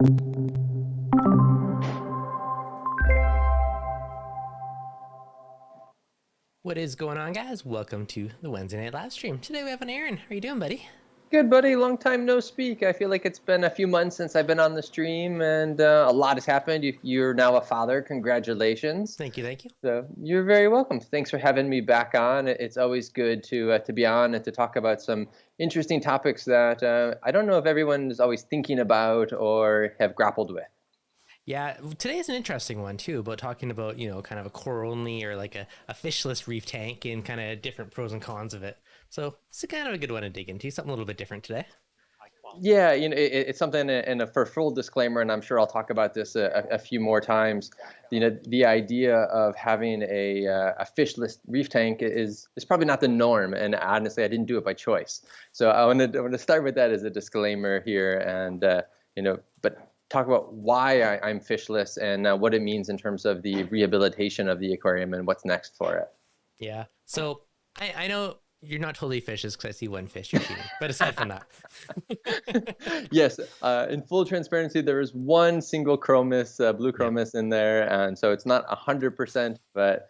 What is going on, guys? Welcome to the Wednesday night live stream. Today we have an Aaron. How are you doing, buddy? Good, buddy. Long time no speak. I feel like it's been a few months since I've been on the stream, and a lot has happened. You're now a father. Congratulations. Thank you, thank you. So you're very welcome. Thanks for having me back on. It's always good to be on and to talk about some interesting topics that I don't know if everyone is always thinking about or have grappled with. Yeah, today is an interesting one too, about talking about, kind of a core only or like a fishless reef tank and kind of different pros and cons of it. So it's kind of a good one to dig into, something a little bit different today. Yeah, it's something, and for full disclaimer, and I'm sure I'll talk about this a few more times. The idea of having a fishless reef tank is probably not the norm, and honestly, I didn't do it by choice. So I want to start with that as a disclaimer here, and but talk about why I'm fishless and what it means in terms of the rehabilitation of the aquarium and what's next for it. Yeah. So I know you're not totally fishes because I see one fish you're feeding, but aside from that. Yes, in full transparency, there is one single chromis, blue chromis in there, and so it's not 100%, but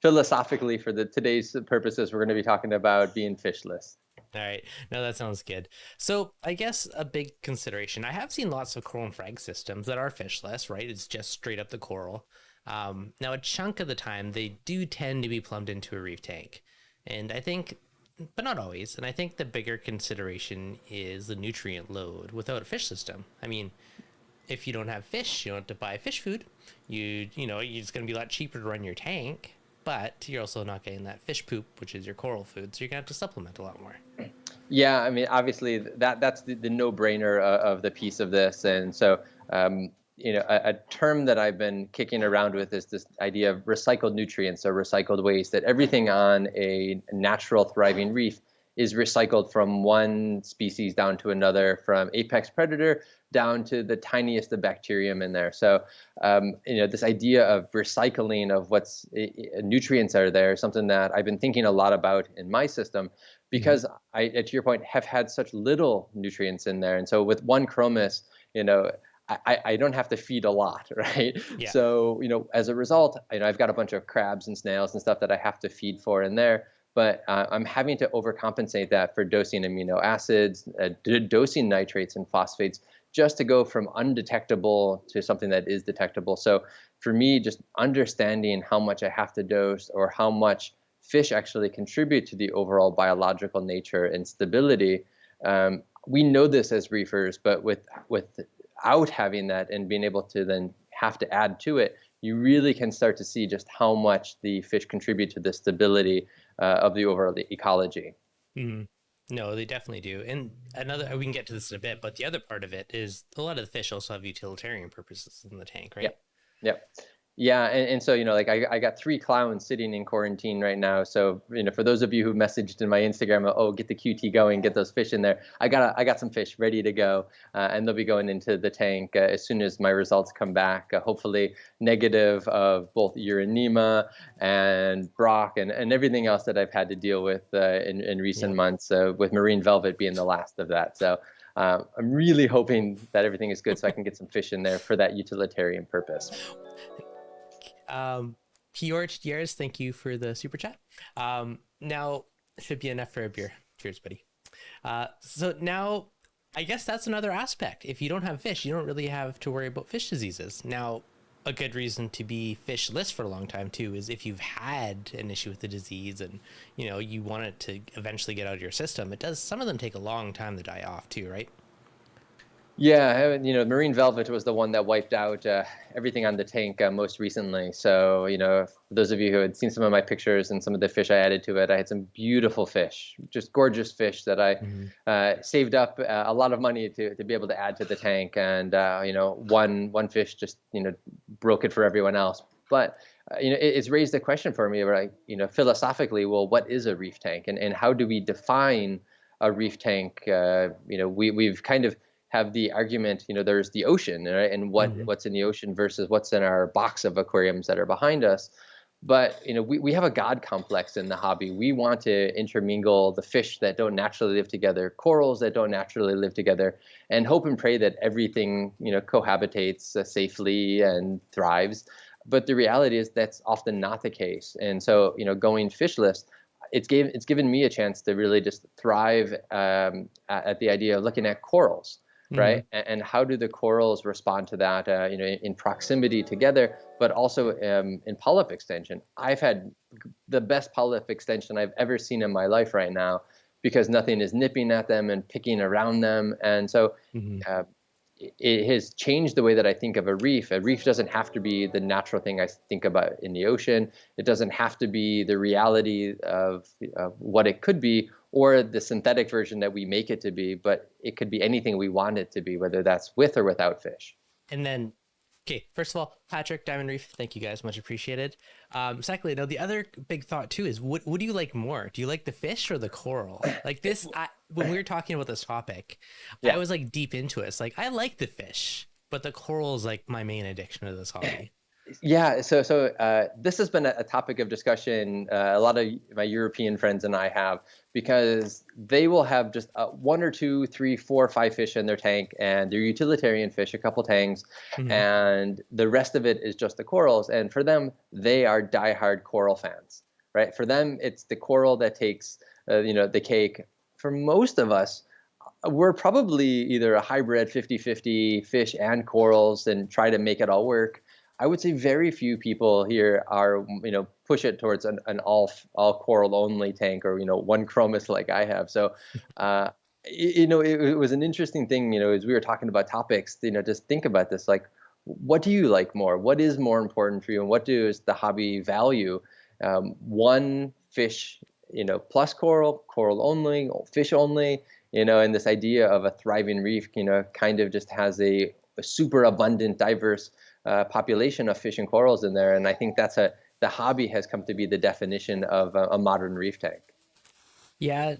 philosophically, for today's purposes, we're going to be talking about being fishless. All right. No, that sounds good. So I guess a big consideration, I have seen lots of coral and frag systems that are fishless, right? It's just straight up the coral. Now, a chunk of the time, they do tend to be plumbed into a reef tank. And I think, but not always, and I think the bigger consideration is the nutrient load without a fish system. I mean, if you don't have fish, you don't have to buy fish food. It's going to be a lot cheaper to run your tank, but you're also not getting that fish poop, which is your coral food, so you're going to have to supplement a lot more. Yeah, I mean, obviously, that's the no-brainer of the piece of this. And so, a term that I've been kicking around with is this idea of recycled nutrients or recycled waste, that everything on a natural thriving reef is recycled from one species down to another, from apex predator down to the tiniest of bacterium in there. So, this idea of recycling of what's nutrients are there is something that I've been thinking a lot about in my system, because I, to your point, have had such little nutrients in there. And so with one chromis, I don't have to feed a lot, right? Yeah. So, as a result, I've got a bunch of crabs and snails and stuff that I have to feed for in there, but I'm having to overcompensate that for dosing amino acids, dosing nitrates and phosphates, just to go from undetectable to something that is detectable. So for me, just understanding how much I have to dose or how much fish actually contribute to the overall biological nature and stability, we know this as reefers, but without having that and being able to then have to add to it, you really can start to see just how much the fish contribute to the stability of the overall ecology. Mm-hmm. No, they definitely do. And we can get to this in a bit, but the other part of it is a lot of the fish also have utilitarian purposes in the tank, right? Yep. Yeah, and so I got 3 clowns sitting in quarantine right now. So for those of you who messaged in my Instagram, oh, get the QT going, get those fish in there. I got some fish ready to go, and they'll be going into the tank as soon as my results come back. Hopefully negative of both urinema and Brock and everything else that I've had to deal with in recent months, with marine velvet being the last of that. So I'm really hoping that everything is good so I can get some fish in there for that utilitarian purpose. Yours, thank you for the super chat. Now should be enough for a beer. Cheers, buddy. So now I guess that's another aspect. If you don't have fish, you don't really have to worry about fish diseases. Now, a good reason to be fishless for a long time too is if you've had an issue with the disease and you want it to eventually get out of your system. Some of them take a long time to die off too, right? Yeah, marine velvet was the one that wiped out everything on the tank most recently. So, for those of you who had seen some of my pictures and some of the fish I added to it, I had some beautiful fish, just gorgeous fish that I saved up a lot of money to be able to add to the tank. And, one fish just, broke it for everyone else. But, it's raised a question for me, like, philosophically, well, what is a reef tank and how do we define a reef tank? We've kind of have the argument, there's the ocean, right? And what's in the ocean versus what's in our box of aquariums that are behind us. But we have a God complex in the hobby. We want to intermingle the fish that don't naturally live together, corals that don't naturally live together, and hope and pray that everything cohabitates safely and thrives. But the reality is that's often not the case. And so going fishless, it's given me a chance to really just thrive at the idea of looking at corals, right? And how do the corals respond to that, in proximity together, but also in polyp extension. I've had the best polyp extension I've ever seen in my life right now, because nothing is nipping at them and picking around them. And so it has changed the way that I think of a reef. A reef doesn't have to be the natural thing I think about in the ocean. It doesn't have to be the reality of what it could be, or the synthetic version that we make it to be, but it could be anything we want it to be, whether that's with or without fish. And then, okay, first of all, Patrick, Diamond Reef, thank you guys, much appreciated. Secondly, now the other big thought too is, what do you like more? Do you like the fish or the coral? Like this, when we were talking about this topic, I was like deep into it. It's like, I like the fish, but the coral is like my main addiction to this hobby. Yeah, so this has been a topic of discussion a lot of my European friends and I have, because they will have just 1 or 2, 3, 4, 5 fish in their tank, and they're utilitarian fish, a couple tanks, and the rest of it is just the corals. And for them, they are diehard coral fans, right? For them, it's the coral that takes the cake. For most of us, we're probably either a hybrid 50-50 fish and corals and try to make it all work. I would say very few people here are, push it towards an all coral only tank, or, one chromis like I have. So, it was an interesting thing, as we were talking about topics, just think about this, like, what do you like more? What is more important for you? And what does the hobby value? One fish, plus coral only, fish only, and this idea of a thriving reef, kind of just has a super abundant, diverse population of fish and corals in there. And I think the hobby has come to be the definition of a modern reef tank. Yeah,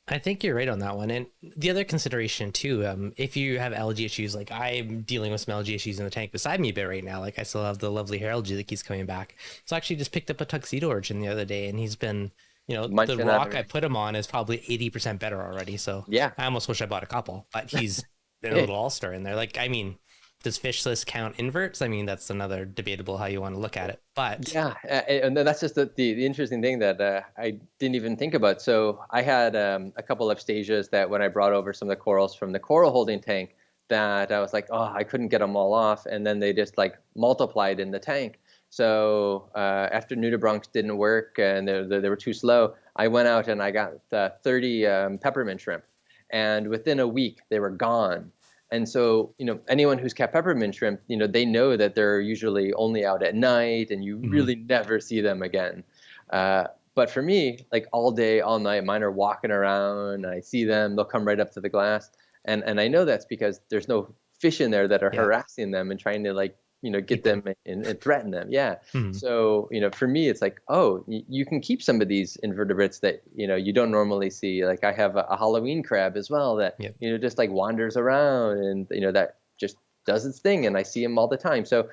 I think you're right on that one. And the other consideration too, if you have algae issues, like I'm dealing with some algae issues in the tank beside me a bit right now, like I still have the lovely hair algae that keeps coming back. So I actually just picked up a tuxedo urchin the other day, and he's been, the rock I put him on is probably 80% better already. So yeah, I almost wish I bought a couple, but he's been a little all-star in there. Like, I mean, does fishless count inverts? I mean, that's another debatable how you want to look at it. But yeah, and then that's just the interesting thing that I didn't even think about. So I had a couple of stasias that when I brought over some of the corals from the coral holding tank, that I was like, oh, I couldn't get them all off, and then they just like multiplied in the tank. So after nudibranchs didn't work and they were too slow, I went out and I got 30 peppermint shrimp, and within a week they were gone. And so, anyone who's kept peppermint shrimp, they know that they're usually only out at night and you really never see them again. But for me, like all day, all night, mine are walking around, I see them, they'll come right up to the glass. And I know that's because there's no fish in there that are harassing them and trying to get them and threaten them. Yeah. So, for me, it's like, oh, you can keep some of these invertebrates that, you don't normally see. Like I have a Halloween crab as well that, just like wanders around and, that just does its thing. And I see them all the time. So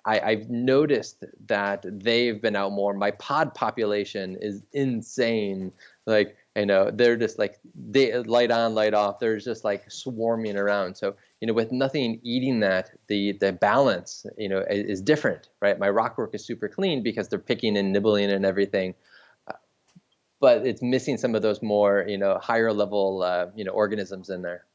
I've noticed that they've been out more. My pod population is insane. Like, they're just like, they light on, light off. They're just like swarming around. So, with nothing eating that, the balance, is different, right? My rockwork is super clean because they're picking and nibbling and everything. But it's missing some of those more, higher level, organisms in there.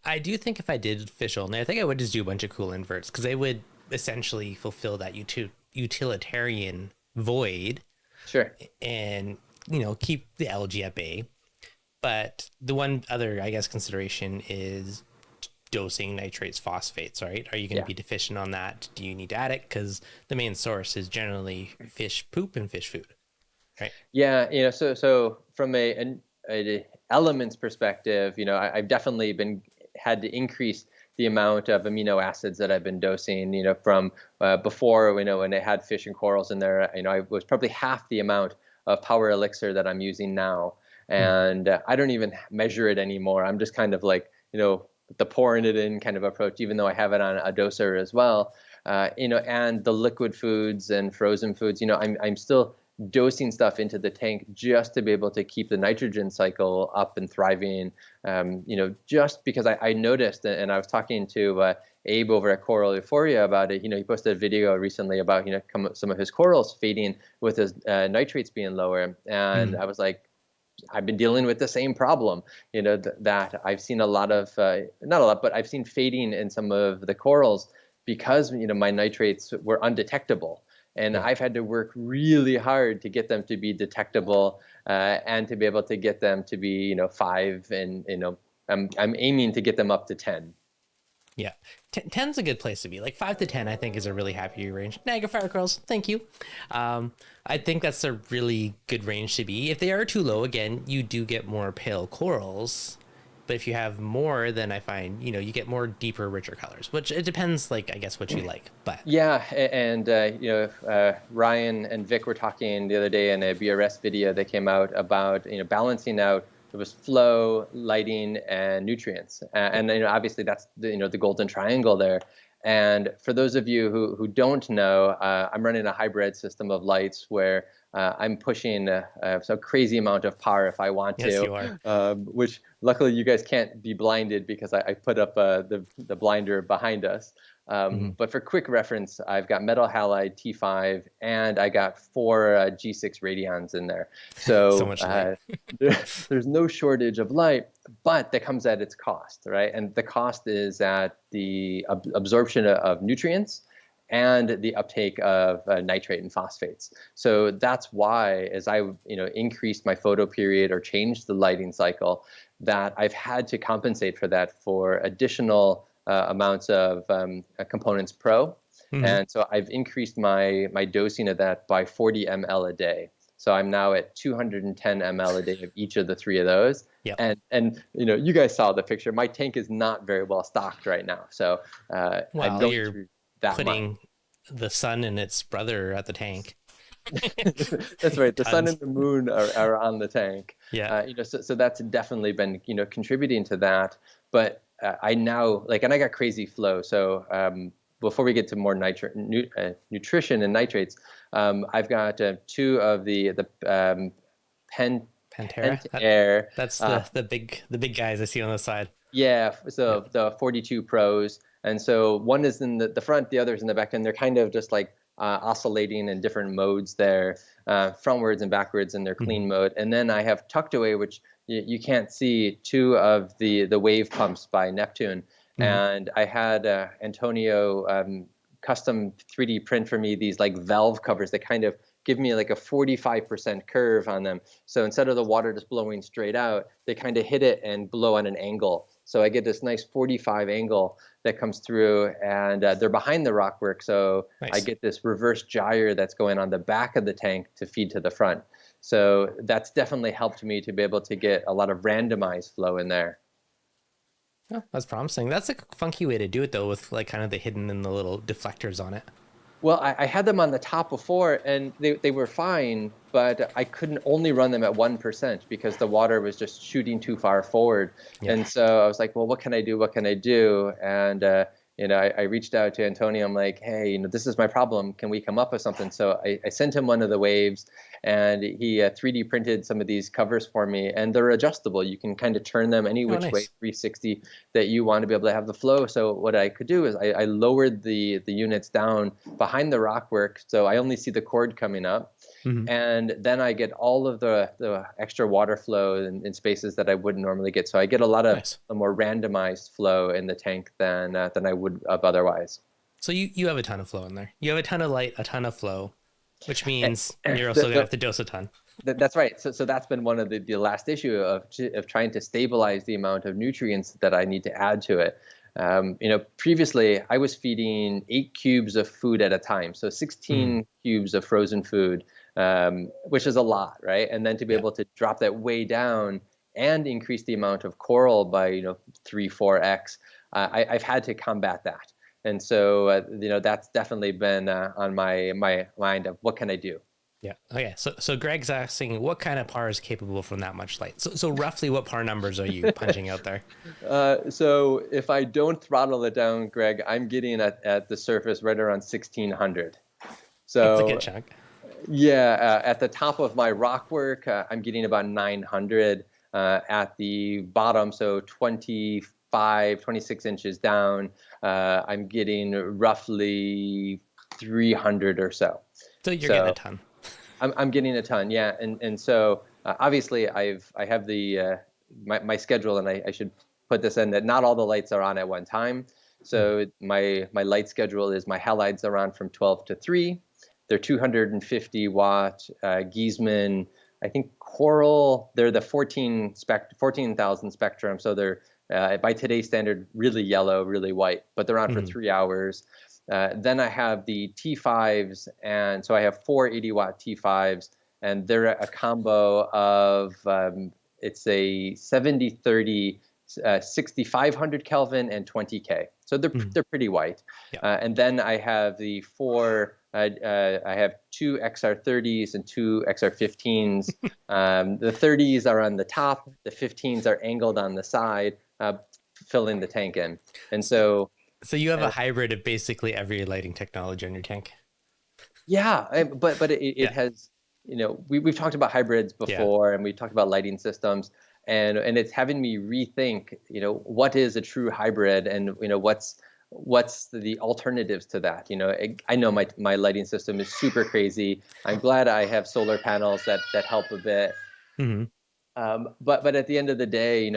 I do think if I did fish only, I think I would just do a bunch of cool inverts, because they would essentially fulfill that utilitarian void. Sure. And keep the algae at bay. But the one other, I guess, consideration is dosing nitrates, phosphates, right? Are you going to be deficient on that? Do you need to add it? Because the main source is generally fish poop and fish food, right? Yeah, so from a elements perspective, I've definitely had to increase the amount of amino acids that I've been dosing, from before, when I had fish and corals in there, I was probably half the amount of power elixir that I'm using now. And I don't even measure it anymore. I'm just kind of like, the pouring it in kind of approach, even though I have it on a doser as well. and the liquid foods and frozen foods. I'm still dosing stuff into the tank just to be able to keep the nitrogen cycle up and thriving. Just because I noticed, and I was talking to Abe over at Coral Euphoria about it. He posted a video recently about some of his corals fading with his nitrates being lower, and I was like, I've been dealing with the same problem. That I've seen a lot of, not a lot, but I've seen fading in some of the corals because my nitrates were undetectable. And I've had to work really hard to get them to be detectable, and to be able to get them to be 5, and I'm aiming to get them up to 10. Yeah, 10's a good place to be. Like 5 to 10, I think, is a really happy range. Niagara fire corals, thank you. I think that's a really good range to be. If they are too low, again, you do get more pale corals. But if you have more, then I find, you get more deeper, richer colors, which it depends, like, I guess, what you like. But yeah, and Ryan and Vic were talking the other day in a BRS video that came out about balancing out. It was flow, lighting, and nutrients, and obviously that's the golden triangle there. And for those of you who don't know, I'm running a hybrid system of lights where I'm pushing a crazy amount of power if I want to. Yes, you are. Which luckily you guys can't be blinded because I put up the blinder behind us. But for quick reference, I've got metal halide T5 and I got 4 G6 radions in there. So, much light. there's no shortage of light, but that comes at its cost, right? And the cost is at the absorption of nutrients and the uptake of nitrate and phosphates. So that's why, as I increased my photo period or changed the lighting cycle, that I've had to compensate for that for additional amounts of components pro. And so I've increased my dosing of that by 40 ml a day. So I'm now at 210 ml a day of each of the 3 of those. Yep. And you guys saw the picture. My tank is not very well stocked right now. So I'm going through that putting much. The sun and its brother at the tank. That's right. The sun and the moon are on the tank. Yeah. So that's definitely been contributing to that. But I now and I got crazy flow. So before we get to more nutrition and nitrates, I've got 2 of the Pantera. That's the big guys I see on the side. Yeah. So the 42 Pros. And so one is in the front, the other's in the back, and they're kind of just like oscillating in different modes there, frontwards and backwards in their clean mode. And then I have tucked away, which you can't see, 2 of the wave pumps by Neptune. And I had Antonio custom 3D print for me these like valve covers that kind of give me like a 45% curve on them. So instead of the water just blowing straight out, they kind of hit it and blow on an angle. So I get this nice 45 angle that comes through, and they're behind the rockwork. So nice. I get this reverse gyre that's going on the back of the tank to feed to the front. So that's definitely helped me to be able to get a lot of randomized flow in there. Oh, that's promising. That's a funky way to do it, though, with like kind of the hidden and the little deflectors on it. Well, I had them on the top before, and they were fine, but I couldn't only run them at 1% because the water was just shooting too far forward. Yeah. And so I was like, well, what can I do? What can I do? And I reached out to Antonio. I'm like, hey, this is my problem. Can we come up with something? So I sent him one of the waves, and he 3D printed some of these covers for me, and they're adjustable. You can kind of turn them any which way, 360, that you want to be able to have the flow. So what I could do is I lowered the units down behind the rockwork, so I only see the cord coming up. And then I get all of the extra water flow in spaces that I wouldn't normally get. So I get a lot of a more randomized flow in the tank than I would have otherwise. So you have a ton of flow in there. You have a ton of light, a ton of flow, which means you're also going to have to dose a ton. That's right. So that's been one of the last issue of trying to stabilize the amount of nutrients that I need to add to it. Previously I was feeding 8 cubes of food at a time. So 16 cubes of frozen food, which is a lot, right? And then to be able to drop that way down and increase the amount of coral by 3-4x, I've had to combat that. And so that's definitely been on my mind of what can I do. Yeah. Okay. So Greg's asking what kind of par is capable from that much light. So roughly what par numbers are you punching out there? So if I don't throttle it down, Greg, I'm getting at the surface right around 1600. That's a good So chunk. yeah, at the top of my rock work, I'm getting about 900. At the bottom, so 25, 26 inches down, I'm getting roughly 300 or so. So you're getting a So ton. I'm getting a ton, yeah, and so obviously I have the my schedule, and I should put this in that not all the lights are on at one time. Mm. So my light schedule is my halides are on from 12 to 3. They're 250 watt Giesman. I think Coral. They're the 14,000 spectrum. So they're by today's standard really yellow, really white, but they're on for 3 hours. Then I have the T5s, and so I have four 80-watt T5s, and they're a combo of it's a 70-30, 6,500 Kelvin and 20K. So they're pretty white. Yeah. And then I have the four. I have two XR30s and two XR15s. The 30s are on the top. The 15s are angled on the side, filling the tank in. And so. So you have a hybrid of basically every lighting technology on your tank. Yeah, but it Yeah. has, we've talked about hybrids before, and we talked about lighting systems, and it's having me rethink, what is a true hybrid, and what's the alternatives to that. I know my lighting system is super crazy. I'm glad I have solar panels that help a bit. Mm-hmm. But at the end of the day,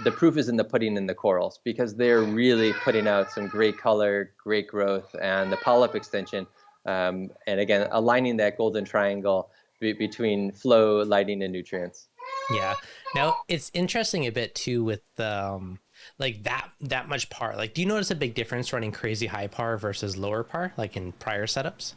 the proof is in the pudding in the corals, because they're really putting out some great color, great growth, and the polyp extension. And again, aligning that golden triangle between flow, lighting, and nutrients. Yeah. Now it's interesting a bit too with like that much par. Like, do you notice a big difference running crazy high par versus lower par, like in prior setups?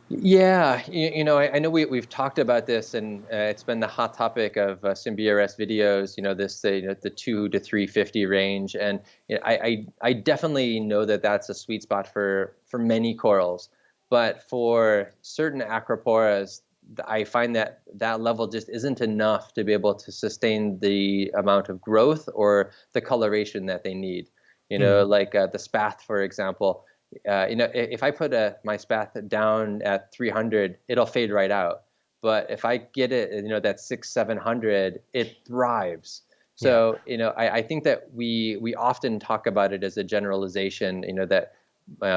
Yeah, I know we've talked about this, and it's been the hot topic of some BRS videos. This the 2 to 350 range, and I definitely know that that's a sweet spot for many corals, but for certain acroporas, I find that level just isn't enough to be able to sustain the amount of growth or the coloration that they need. Like the spath, for example. If I put my spath down at 300, it'll fade right out. But if I get it, that 600-700, it thrives. So, I think that we often talk about it as a generalization, that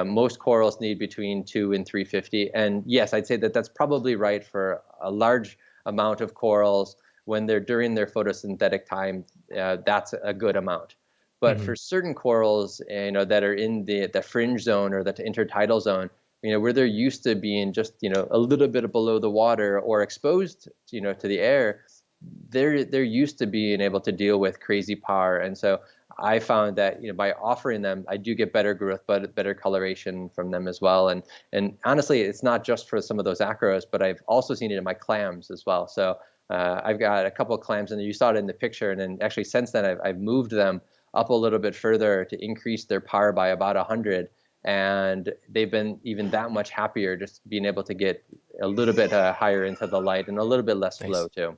most corals need between 2 and 350. And yes, I'd say that that's probably right for a large amount of corals when they're during their photosynthetic time. That's a good amount. But for certain corals, that are in the fringe zone or the intertidal zone, where they're used to being just, a little bit below the water or exposed, to the air, they're used to being able to deal with crazy par. And so I found that, by offering them, I do get better growth, but better coloration from them as well. And honestly, it's not just for some of those acros, but I've also seen it in my clams as well. So I've got a couple of clams, and you saw it in the picture. And then actually since then, I've moved them up a little bit further to increase their par by about 100, and they've been even that much happier just being able to get a little bit higher into the light and a little bit less flow too.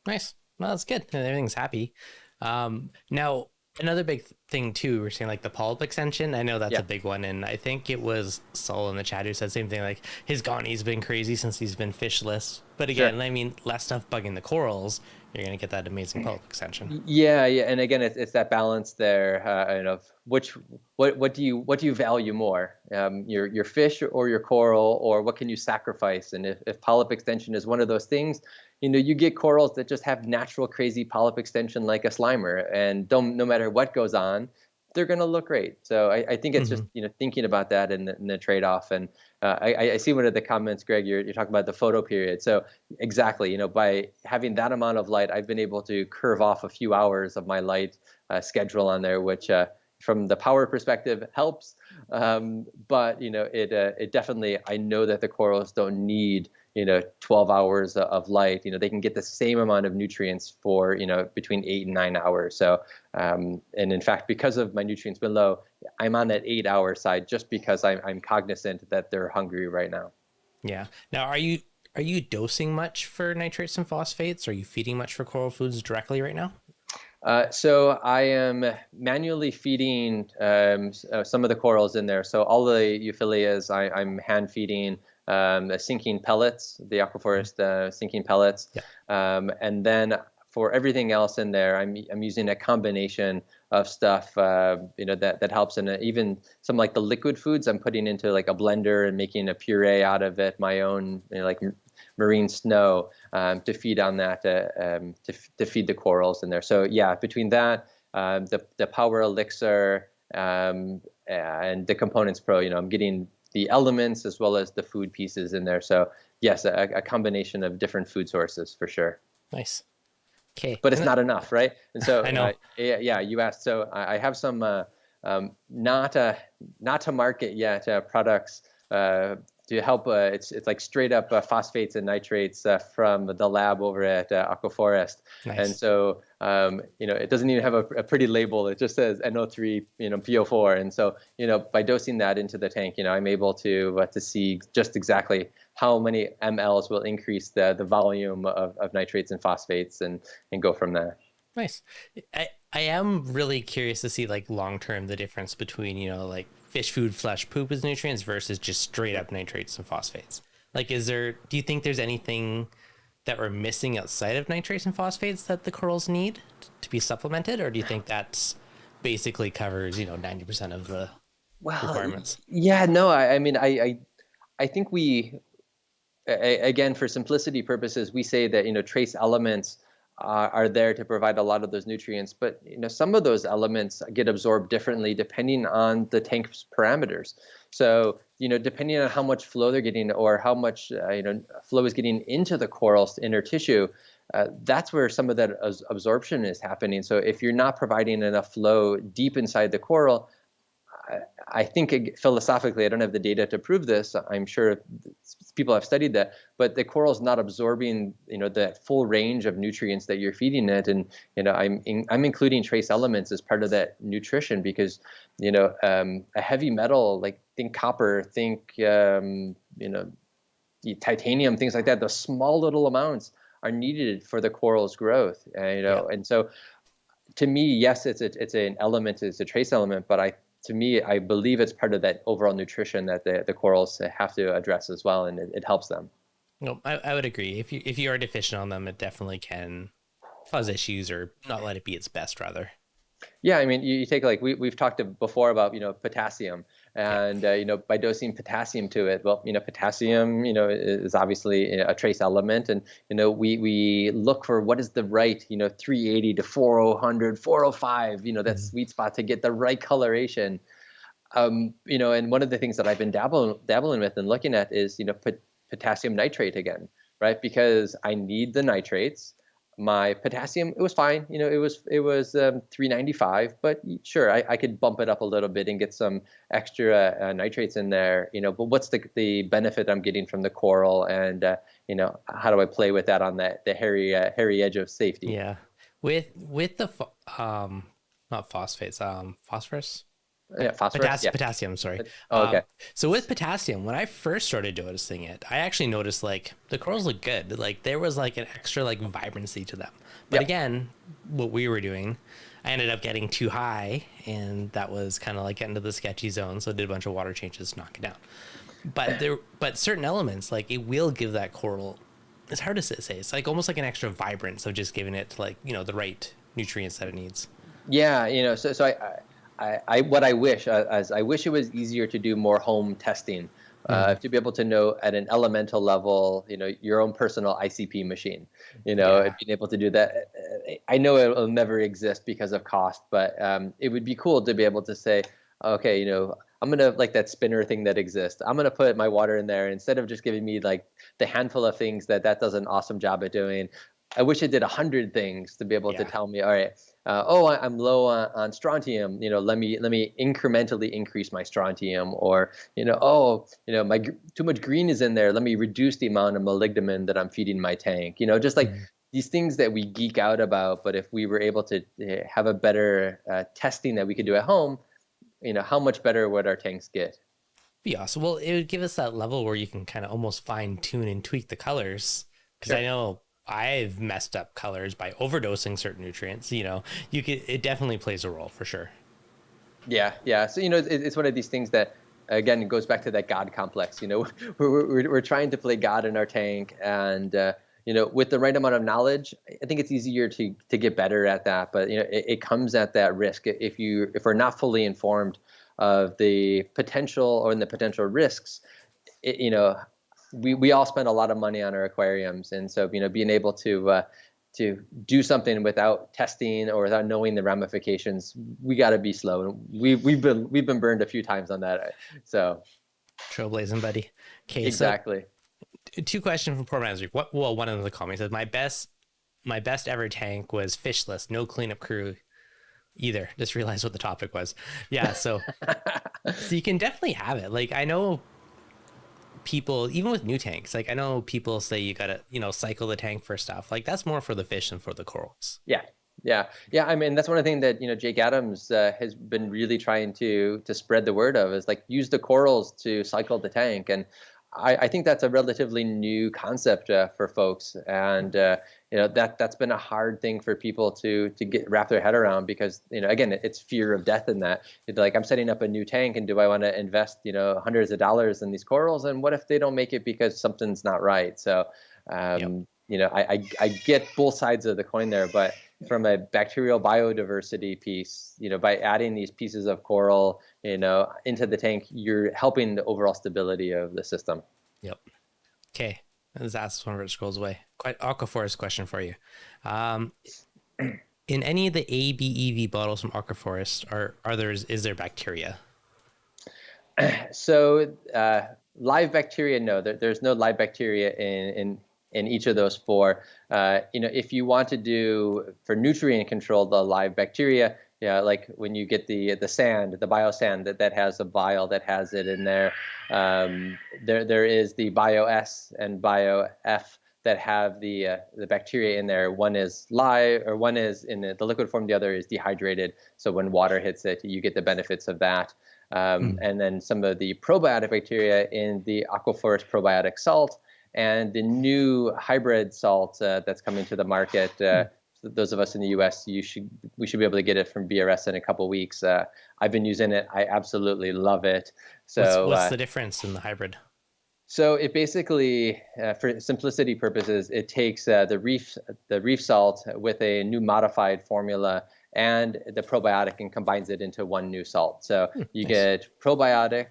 Nice. Well, that's good. Everything's happy. Now another big thing too, we're saying like the polyp extension. I know that's a big one, and I think it was Saul in the chat who said the same thing. Like his Ghani's been crazy since he's been fishless, but again, I mean, less stuff bugging the corals. You're gonna get that amazing polyp extension. Yeah, and again, it's that balance there, of what do you value more, your fish or your coral, or what can you sacrifice? And if polyp extension is one of those things, you get corals that just have natural crazy polyp extension like a Slimer, and no matter what goes on, they're going to look great. So I think it's just thinking about that in the trade-off. And I see one of the comments, Greg, you're talking about the photo period. So exactly, by having that amount of light, I've been able to curve off a few hours of my light schedule on there, which from the power perspective helps. But it definitely, I know that the corals don't need 12 hours of light. They can get the same amount of nutrients for between 8 and 9 hours. So and in fact, because of my nutrients been low, I'm on that 8-hour side just because I'm cognizant that they're hungry right now. Yeah. Now, are you Are you dosing much for nitrates and phosphates? Are you feeding much for coral foods directly right now? So I am manually feeding some of the corals in there. So all the euphyllias, I'm hand feeding the sinking pellets, the Aquaforest sinking pellets, Yeah. and then for everything else in there, I'm using a combination of stuff, that helps. And even some like the liquid foods, I'm putting into like a blender and making a puree out of it, my own, like marine snow, to feed on that, to feed the corals in there. So yeah, between that, the Power Elixir, and the Components Pro, I'm getting the elements as well as the food pieces in there. So yes, a combination of different food sources for sure. Nice. Okay. But it's not enough, right? And so I know. yeah, you asked. So I have some not to market yet products to help. It's like straight up phosphates and nitrates from the lab over at Aquaforest. Nice. And so it doesn't even have a pretty label. It just says NO3, PO4. And so by dosing that into the tank, I'm able to see just exactly how many mLs will increase the volume of nitrates and phosphates, and go from there. Nice. I am really curious to see like long term the difference between, like fish food, flesh, poop as nutrients versus just straight up nitrates and phosphates. Like, do you think there's anything that we're missing outside of nitrates and phosphates that the corals need to be supplemented? Or do you think that's basically covers, 90% of the requirements? Yeah, no, I mean, I think again, for simplicity purposes, we say that, trace elements are there to provide a lot of those nutrients, but some of those elements get absorbed differently depending on the tank's parameters. So depending on how much flow they're getting, or how much flow is getting into the coral's inner tissue, that's where some of that absorption is happening. So if you're not providing enough flow deep inside the coral, I think philosophically, I don't have the data to prove this. I'm sure people have studied that, but the coral's not absorbing, the full range of nutrients that you're feeding it. And, I'm including trace elements as part of that nutrition because, a heavy metal, like think copper, think, titanium, things like that, those small little amounts are needed for the coral's growth, and so to me, yes, it's an element, it's a trace element, but to me, I believe it's part of that overall nutrition that the corals have to address as well, and it helps them. No, I would agree. If you are deficient on them, it definitely can cause issues or not let it be its best, rather. Yeah, I mean, you take like we've talked before about potassium, and by dosing potassium to it, well, potassium is obviously a trace element, and we look for what is the right 380 to 400 405 that sweet spot to get the right coloration. And one of the things that I've been dabbling with and looking at is potassium nitrate again, right? Because I need the nitrates. My potassium, it was fine. It was 395, but sure, I could bump it up a little bit and get some extra nitrates in there. But what's the benefit I'm getting from the coral, and how do I play with that on the hairy edge of safety? Yeah, with the not phosphates, phosphorus. Yeah, phosphorus. Potassium, sorry. Oh, okay. So with potassium, when I first started noticing it, I actually noticed like the corals look good. Like there was like an extra like vibrancy to them. But again, what we were doing, I ended up getting too high, and that was kind of like getting to the sketchy zone. So I did a bunch of water changes to knock it down. But certain elements, like it will give that coral, it's hard to say. It's like almost like an extra vibrance of just giving it like, the right nutrients that it needs. Yeah, so what I wish I wish it was easier to do more home testing, to be able to know at an elemental level, your own personal ICP machine, being able to do that. I know it will never exist because of cost, but it would be cool to be able to say, okay, I'm gonna like that spinner thing that exists. I'm gonna put my water in there instead of just giving me like the handful of things that does an awesome job at doing. I wish it did 100 things to be able to tell me, all right, I'm low on strontium. Let me incrementally increase my strontium, or my too much green is in there. Let me reduce the amount of molybdenum that I'm feeding my tank. Just like these things that we geek out about. But if we were able to have a better testing that we could do at home, how much better would our tanks get? Be awesome. Well, it would give us that level where you can kind of almost fine tune and tweak the colors. Because Sure. I know I've messed up colors by overdosing certain nutrients. You could, it definitely plays a role for sure. Yeah, yeah. So, it's one of these things that, again, it goes back to that God complex. We're trying to play God in our tank, and with the right amount of knowledge, I think it's easier to get better at that. But it comes at that risk if we're not fully informed of the potential or in the potential risks. It, you know, we all spend a lot of money on our aquariums, and so being able to do something without testing or without knowing the ramifications, we got to be slow. And we've been burned a few times on that. So Trailblazing, buddy. Okay, exactly. so two questions from Poor Man's Reef. Well, one of the comments says my best ever tank was fishless, no cleanup crew either. Just realized what the topic was. Yeah, so you can definitely have it. Like I know people, even with new tanks, like I know people say you gotta cycle the tank for stuff like that's more for the fish than for the corals. Yeah, yeah. I mean, that's one of the things that Jake Adams has been really trying to spread the word of, is like use the corals to cycle the tank, and I think that's a relatively new concept for folks, and that's been a hard thing for people to wrap their head around, because again, it's fear of death in that. It's like, I'm setting up a new tank, and do I want to invest hundreds of dollars in these corals, and what if they don't make it because something's not right? So I get both sides of the coin there, but from a bacterial biodiversity piece, by adding these pieces of coral, into the tank, you're helping the overall stability of the system. Yep. Okay. That's one where it scrolls away. Quite Aquaforest question for you. In any of the ABEV bottles from Aquaforest, is there bacteria? So live bacteria, no. There's no live bacteria in each of those four. If you want to do for nutrient control the live bacteria, like when you get the sand, the biosand that has a bile that has it in there, there is the bio-S and bio-F that have the bacteria in there. One is live, or one is in the liquid form, the other is dehydrated. So when water hits it, you get the benefits of that. And then some of the probiotic bacteria in the Aquaforest probiotic salt, and the new hybrid salt that's coming to the market. Those of us in the U.S., we should be able to get it from BRS in a couple of weeks. I've been using it. I absolutely love it. So what's the difference in the hybrid? So it basically, for simplicity purposes, it takes the reef salt with a new modified formula and the probiotic and combines it into one new salt. So you get probiotic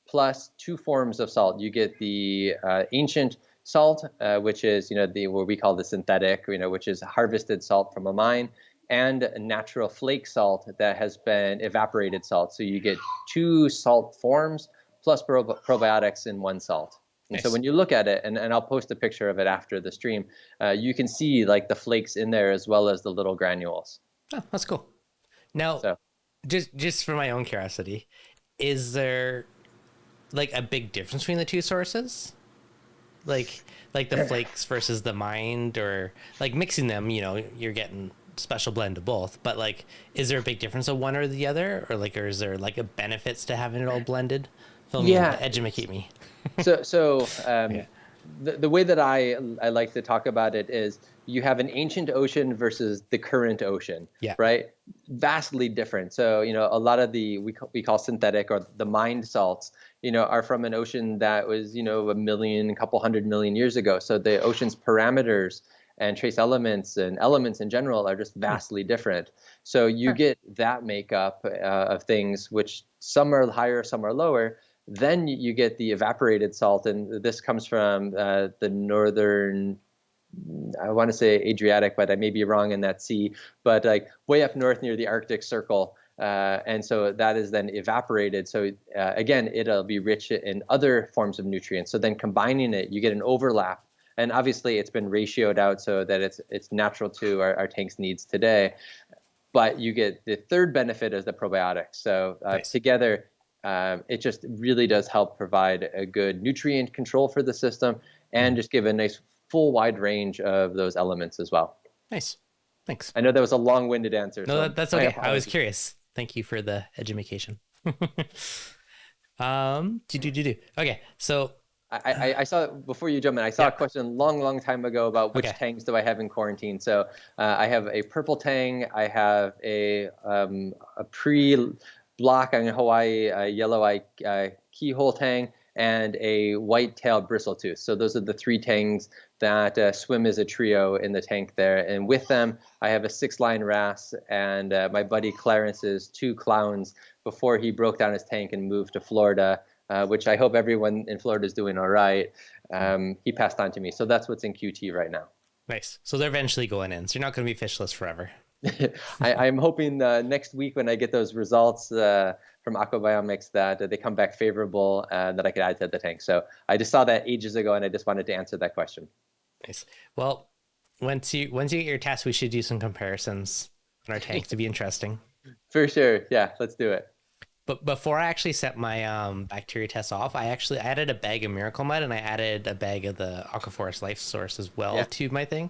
plus two forms of salt. You get the ancient salt, which is what we call the synthetic, which is harvested salt from a mine, and natural flake salt that has been evaporated salt. So you get two salt forms plus probiotics in one salt. And so when you look at it, and I'll post a picture of it after the stream, you can see like the flakes in there as well as the little granules. Oh, that's cool. Now, just for my own curiosity, is there like a big difference between the two sources? Like the flakes versus the mind, or like mixing them, you're getting special blend of both, but like, is there a big difference of one or the other, or is there like a benefits to having it all blended? Educate me. The way that I like to talk about it is, you have an ancient ocean versus the current ocean, right? Vastly different. So, a lot of we call synthetic, or the mined salts, are from an ocean that was, a couple 100 million years ago. So the ocean's parameters and trace elements and elements in general are just vastly different. So you get that makeup of things, which some are higher, some are lower. Then you get the evaporated salt, and this comes from the northern, I want to say Adriatic, but I may be wrong in that sea, but like way up north near the Arctic Circle. And so that is then evaporated. So again, it'll be rich in other forms of nutrients. So then combining it, you get an overlap. And obviously it's been ratioed out so that it's natural to our tank's needs today. But you get the third benefit is the probiotics. So together, it just really does help provide a good nutrient control for the system, and just give a nice full wide range of those elements as well. Nice. Thanks. I know that was a long-winded answer. No, that's okay. I was curious. Thank you for the education. Okay, so I saw before you jump in. I saw a yeah, question long time ago about which okay, tangs do I have in quarantine. So I have a purple tang. I have a pre-block on Hawaii yellow eye keyhole tang, and a white-tailed bristletooth. So those are the three tangs that swim as a trio in the tank there. And with them, I have a 6-line wrasse and my buddy Clarence's 2 clowns before he broke down his tank and moved to Florida, which I hope everyone in Florida is doing all right. He passed on to me. So that's what's in QT right now. nice. So they're eventually going in. So you're not going to be fishless forever. I'm hoping next week when I get those results from Aquabiomics that they come back favorable that I could add to the tank. So I just saw that ages ago and I just wanted to answer that question. Nice. Well, once you get your test, we should do some comparisons on our tank to be interesting. For sure. Yeah, let's do it. But before I actually set my bacteria test off, I added a bag of Miracle Mud and I added a bag of the Aquaforest Life Source as well to my thing.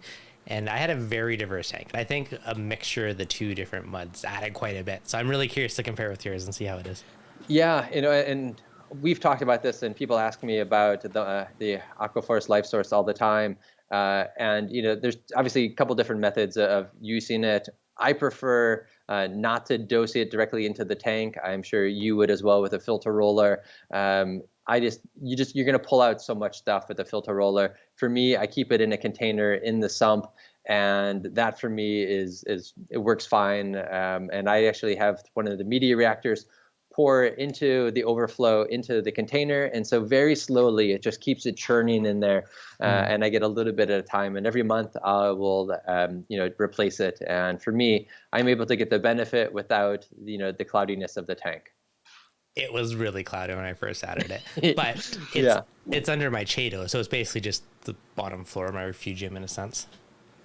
And I had a very diverse tank. I think a mixture of the 2 different muds added quite a bit. So I'm really curious to compare with yours and see how it is. Yeah, and we've talked about this, and people ask me about the Aquaforest Life Source all the time. And there's obviously a couple different methods of using it. I prefer not to dose it directly into the tank. I'm sure you would as well with a filter roller. You're going to pull out so much stuff with a filter roller. For me, I keep it in a container in the sump, and that for me it works fine. And I actually have one of the media reactors pour into the overflow into the container, and so very slowly it just keeps it churning in there, and I get a little bit at a time. And every month I will replace it. And for me, I'm able to get the benefit without the cloudiness of the tank. It was really cloudy when I first added it, but it's under my Chato, so it's basically just the bottom floor of my refugium in a sense.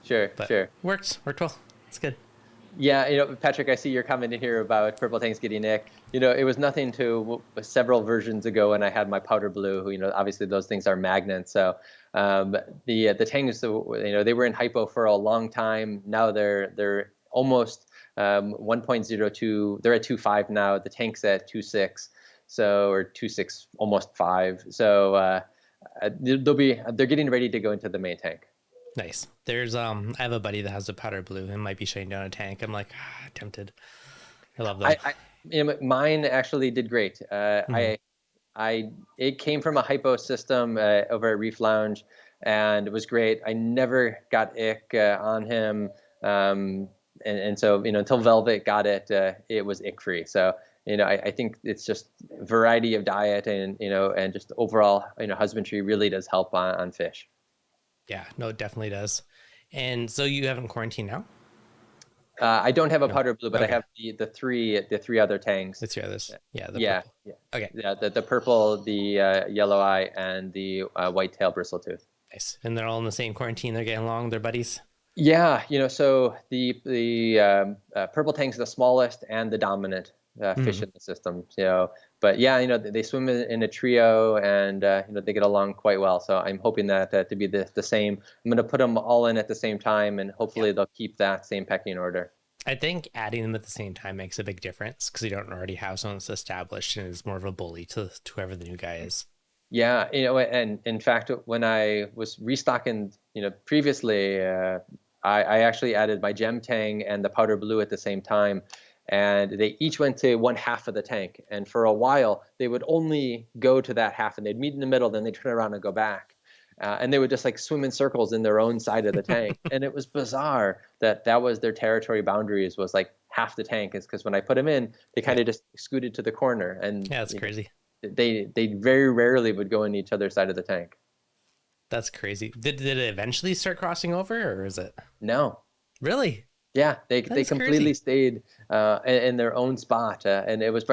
Sure. Worked well. It's good. Yeah, Patrick, I see you're commenting here about purple tanks getting nicked. It was nothing to several versions ago when I had my powder blue. Obviously those things are magnets. So the tanks, they were in hypo for a long time. Now they're almost 1.02. They're at 2.5 now. The tank's at 2.6, or 2.6, almost 5. So they're getting ready to go into the main tank. Nice. There's I have a buddy that has a powder blue and might be shutting down a tank. I'm like tempted. I love them. Mine actually did great. It came from a hypo system over at Reef Lounge, and it was great. I never got ick on him, and so until Velvet got it, it was ick free. So I think it's just variety of diet and just overall husbandry really does help on fish. Yeah, no, it definitely does. And so you have in quarantine now? I don't have a powder blue, but I have the three other tanks. The 3 others. Yeah. Purple. Okay. Yeah, the purple, the yellow eye, and the white tail bristletooth. Nice. And they're all in the same quarantine. They're getting along. They're buddies. Yeah, so the purple tank's the smallest and the dominant fish in the system. But yeah, they swim in a trio, and they get along quite well. So I'm hoping that to be the same. I'm going to put them all in at the same time, and hopefully they'll keep that same pecking order. I think adding them at the same time makes a big difference because you don't already have someone that's established and is more of a bully to whoever the new guy is. Yeah, and in fact, when I was restocking, previously, I actually added my gem tang and the powder blue at the same time, and they each went to one half of the tank. And for a while, they would only go to that half, and they'd meet in the middle, then they'd turn around and go back. And they would just like swim in circles in their own side of the tank. And it was bizarre that was their territory boundaries, was like half the tank. Is because when I put them in, they kind of just scooted to the corner. And yeah, that's crazy. They very rarely would go in each other's side of the tank. That's crazy. Did it eventually start crossing over, or is it? No. Really? Yeah, they completely stayed in their own spot, and it was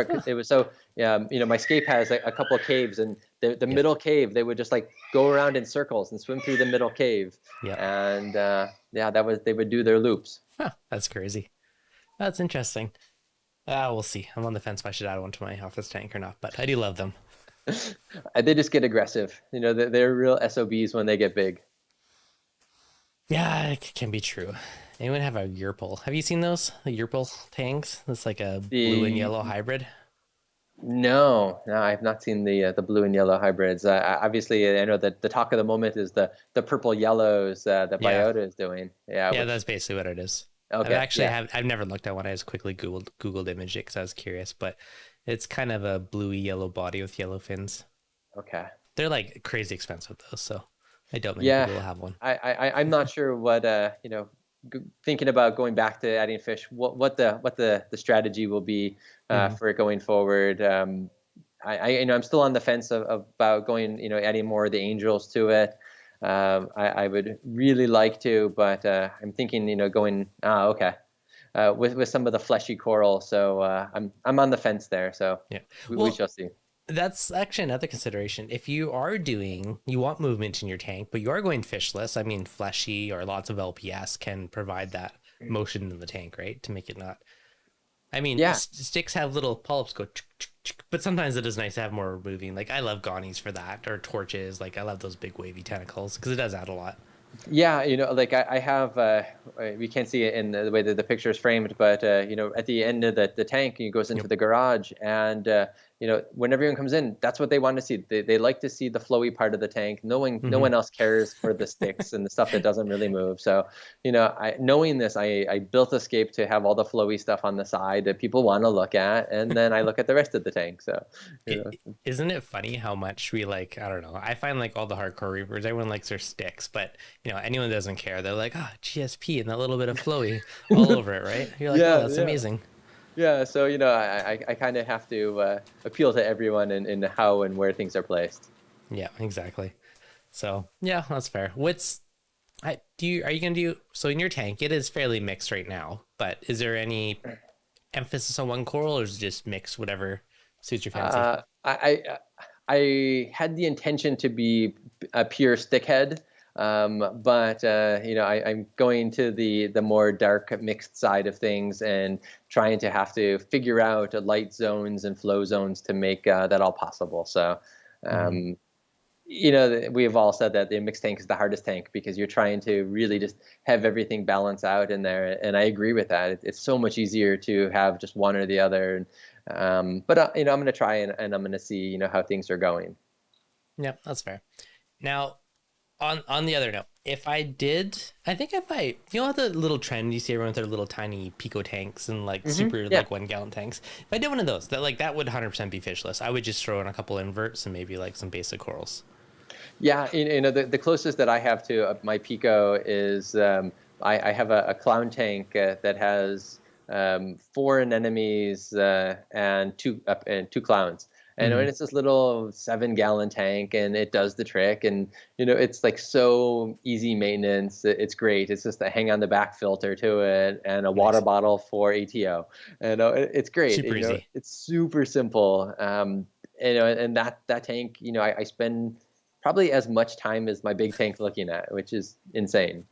so. My scape has a couple of caves, and the middle cave they would just like go around in circles and swim through the middle cave. Yeah, and they would do their loops. Huh, that's crazy. That's interesting. We'll see. I'm on the fence if I should add one to my office tank or not, but I do love them. They just get aggressive. They're real SOBs when they get big. Yeah, it can be true. Anyone have a Yerpul? Have you seen those? The Yerpul tanks? It's like a blue and yellow hybrid. No, I have not seen the blue and yellow hybrids. Obviously, I know that the talk of the moment is the purple yellows that Yeah. Biota is doing. Yeah, Yeah, which that's basically what it is. okay, yeah, I've never looked at one. I just quickly Googled image it because I was curious, but it's kind of a bluey yellow body with yellow fins. okay, They're like crazy expensive though, so I doubt many yeah. people will have one. I'm not sure what thinking about going back to adding fish. What the strategy will be Hmm. for it going forward. I'm still on the fence about going adding more of the angels to it. I would really like to, but I'm thinking going okay with some of the fleshy coral. So I'm on the fence there. So Yeah. we Well, shall see. that's actually another consideration. If you want movement in your tank, but you are going fishless, I mean, fleshy or lots of LPS can provide that motion in the tank, right? To make it not. I mean, Yeah. sticks have little polyps go, but sometimes it is nice to have more moving. Like I love gonnies for that, or torches. Like I love those big wavy tentacles because it does add a lot. Yeah, like I have, we can't see it in the way that the picture is framed, but at the end of the tank, he goes into Yep. the garage, and when everyone comes in, that's what they want to see. They like to see the flowy part of the tank. No Hmm. one else cares for the sticks and the stuff that doesn't really move. So, knowing this, I built Escape to have all the flowy stuff on the side that people want to look at, and then I look at the rest of the tank. So, you know, Isn't it funny how much we like? I don't know. I find like all the hardcore reapers, everyone likes their sticks, but anyone doesn't care. They're like, ah, GSP and that little bit of flowy all over it, right? You're like, oh, yeah, that's yeah. amazing. Yeah, so I kind of have to appeal to everyone in how and where things are placed. Yeah, exactly. So yeah, that's fair. Are you gonna do so in your tank? It is fairly mixed right now, but is there any emphasis on one coral, or is it just mix whatever suits your fancy? I had the intention to be a pure stickhead, but I'm going to the more dark mixed side of things and trying to have to figure out light zones and flow zones to make that all possible. So. Hmm. Um, we have all said that the mixed tank is the hardest tank because you're trying to really just have everything balance out in there. And I agree with that. It's so much easier to have just one or the other. But I'm going to try and I'm going to see, how things are going. Yeah, that's fair. Now, on the other note, I think if I, the little trend you see everyone with their little tiny Pico tanks and like super Yeah. like 1 gallon tanks. If I did one of those, that would 100% be fishless. I would just throw in a couple inverts and maybe like some basic corals. Yeah. The closest that I have to my Pico is I have a clown tank that has 4 anemones and two clowns. And Hmm. it's this little 7 gallon tank, and it does the trick. And it's like so easy maintenance. It's great. It's just a hang on the back filter to it and a water Nice. bottle for ATO. And it's great. Super easy. It's super simple. And that tank, I spend probably as much time as my big tank looking at, which is insane.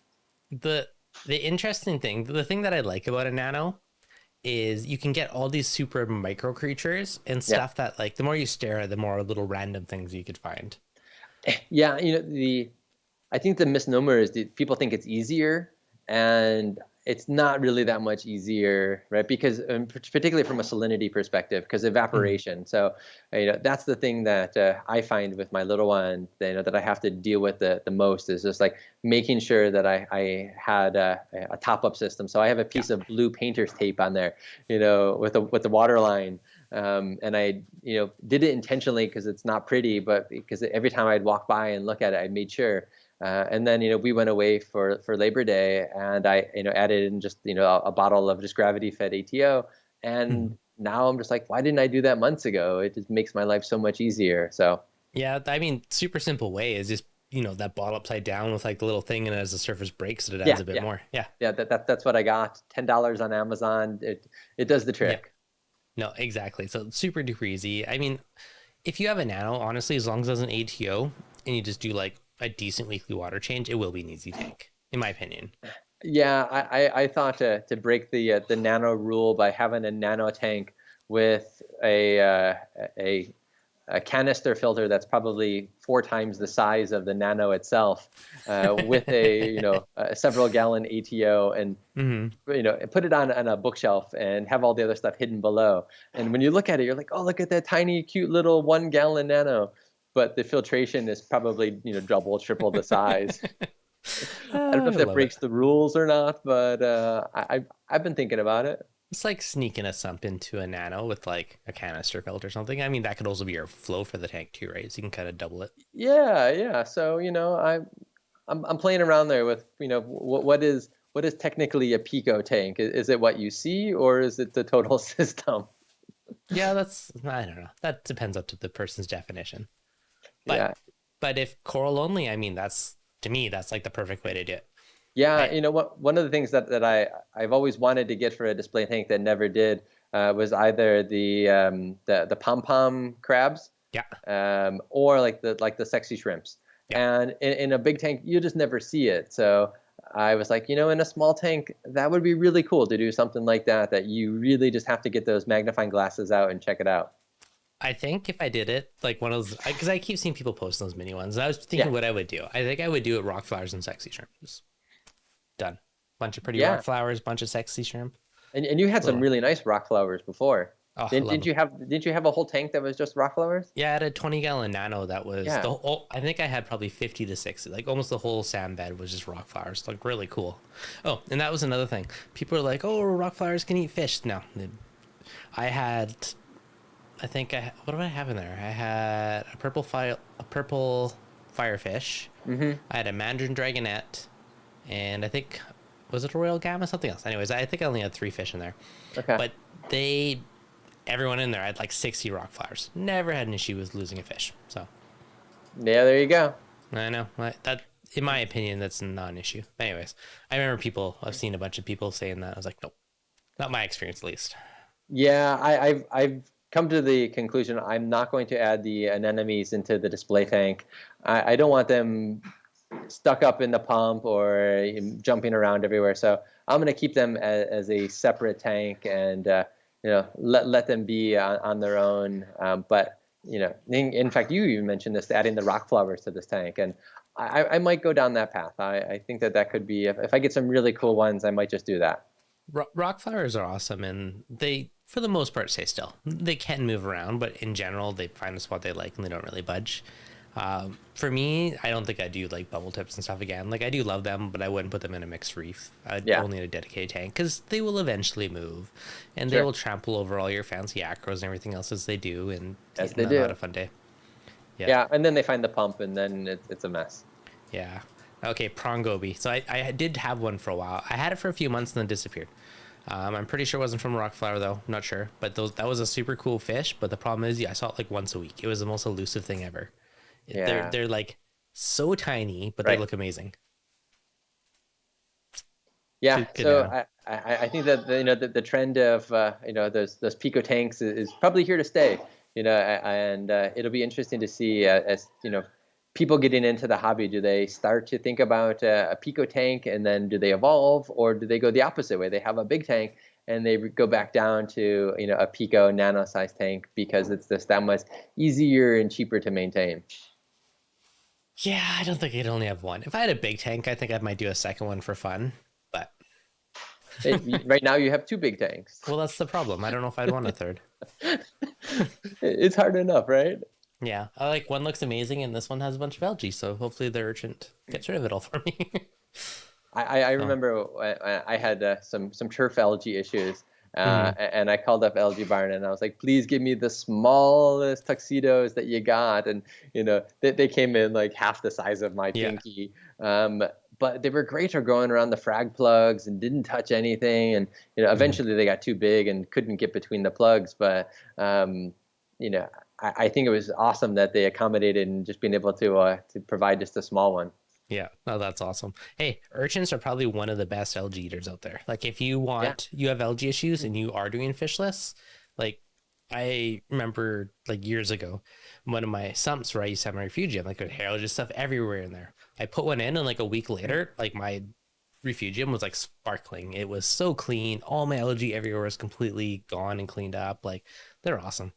The the thing that I like about a nano is you can get all these super micro creatures and Yeah. stuff that like the more you stare at, the more little random things you could find. Yeah, I think the misnomer is that people think it's easier, and it's not really that much easier, right? Because particularly from a salinity perspective, because Mhm. evaporation. So, that's the thing that I find with my little one, that I have to deal with the most is just like making sure that I had a top up system. So I have a Yeah. piece of blue painter's tape on there, with the water line. And I, did it intentionally because it's not pretty, but because every time I'd walk by and look at it, I made sure. And then, we went away for Labor Day, and I, added in just, a bottle of just gravity fed ATO. And Mhm. now I'm just like, why didn't I do that months ago? It just makes my life so much easier. So Yeah, I mean, super simple way is just that bottle upside down with like the little thing, and as the surface breaks, it adds yeah, a bit yeah, more. Yeah, yeah. That's what I got. $10 on Amazon. It does the yeah, trick. no, exactly. So it's super duper easy. I mean, if you have a nano, honestly, as long as it's an ATO and you just do like a decent weekly water change, it will be an easy tank, in my opinion. Yeah, I thought to break the nano rule by having a nano tank with a a canister filter that's probably 4 times the size of the Nano itself, with a several gallon ATO, and put it on a bookshelf and have all the other stuff hidden below. And when you look at it, you're like, oh, look at that tiny, cute little 1 gallon Nano. But the filtration is probably double, triple the size. I don't know if that breaks the rules or not, but I've been thinking about it. It's like sneaking a sump into a Nano with like a canister filter or something. I mean, that could also be your flow for the tank too, right? So you can kind of double it. Yeah. So I'm playing around there with what is technically a Pico tank? Is it what you see, or is it the total system? Yeah, I don't know. That depends up to the person's definition. But if coral only, I mean, to me that's like the perfect way to do it. Yeah, one of the things that I've always wanted to get for a display tank that never did was either the Pom Pom crabs, or like the sexy shrimps. Yeah. And in a big tank, you just never see it. So I was like, in a small tank, that would be really cool to do something like that you really just have to get those magnifying glasses out and check it out. I think if I did it, like one of those, because I keep seeing people post those mini ones. And I was thinking what I would do. I think I would do it rock flowers and sexy shrimps. Done. Bunch of pretty rock flowers, bunch of sexy shrimp. And you had some really nice rock flowers before. Oh, didn't you have a whole tank that was just rock flowers? Yeah, I had a 20-gallon Nano that was I think I had probably 50 to 60. Like almost the whole sand bed was just rock flowers. Like really cool. Oh, and that was another thing. People are like, "Oh, rock flowers can eat fish." No. What do I have in there? I had a purple firefish. I had a mandarin dragonette. And I think, was it a royal gamma? Something else. Anyways, I think I only had 3 fish in there. Okay. But everyone in there had like 60 rock flowers. Never had an issue with losing a fish. So. Yeah, there you go. I know. That, in my opinion, that's not an issue. Anyways, I remember I've seen a bunch of people saying that. I was like, nope. Not my experience, at least. Yeah, I've come to the conclusion I'm not going to add the anemones into the display tank. I don't want them stuck up in the pump or jumping around everywhere. So I'm going to keep them as a separate tank and let them be on their own. But in fact, you even mentioned this, adding the rock flowers to this tank, and I might go down that path. I think that could be, if I get some really cool ones, I might just do that. Rock flowers are awesome, and they, for the most part, stay still. They can move around, but in general, they find a spot they like and they don't really budge. For me, I don't think I do like bubble tips and stuff again. Like I do love them, but I wouldn't put them in a mixed reef. I'd only in a dedicated tank, because they will eventually move, and they will trample over all your fancy acros and everything else as they do, and not a fun day. Yeah, and then they find the pump, and then it's a mess. Yeah. Okay, prawn goby. So I did have one for a while. I had it for a few months and then disappeared. I'm pretty sure it wasn't from a rock flower though. I'm not sure, but that was a super cool fish. But the problem is, I saw it like once a week. It was the most elusive thing ever. Yeah. They're like so tiny, but they look amazing. Yeah. So I think that the trend of those Pico tanks is probably here to stay. And it'll be interesting to see as people getting into the hobby. Do they start to think about a Pico tank, and then do they evolve, or do they go the opposite way? They have a big tank and they go back down to a Pico nano size tank because it's just that much easier and cheaper to maintain. Yeah, I don't think I'd only have one. If I had a big tank, I think I might do a second one for fun. But right now you have 2 big tanks. Well, that's the problem. I don't know if I'd want a third. It's hard enough, right? Yeah, one looks amazing, and this one has a bunch of algae. So hopefully the urchin gets rid of it all for me. I remember I had some turf algae issues. And I called up Algae Barn and I was like, please give me the smallest tuxedos that you got. And, they came in like half the size of my pinky. But they were great for going around the frag plugs and didn't touch anything. And, eventually they got too big and couldn't get between the plugs. But, I think it was awesome that they accommodated and just being able to provide just a small one. Yeah, no, that's awesome. Hey, urchins are probably one of the best algae eaters out there. Like if you you have algae issues and you are doing fishless, like I remember like years ago, one of my sumps where I used to have my refugium, like there was just stuff everywhere in there. I put one in, and like a week later, like my refugium was like sparkling. It was so clean. All my algae everywhere was completely gone and cleaned up. Like they're awesome.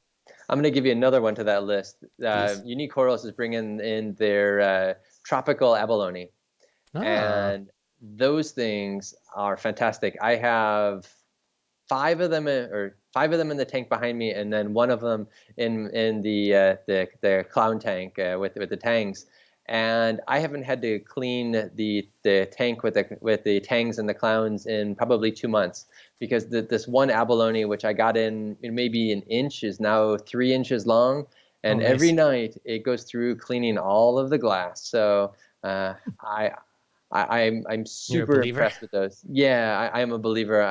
I'm going to give you another one to that list. Please. Unique Corals is bringing in their tropical abalone, Ah, and those things are fantastic. I have five of them in the tank behind me, and then one of them in the clown tank with the tangs. And I haven't had to clean the tank with the tangs and the clowns in probably 2 months, because this one abalone, which I got in maybe an inch, is now 3 inches long, oh, and every nice. night it goes through cleaning all of the glass. So I I'm You're a super believer? impressed with those. Yeah, I am a believer.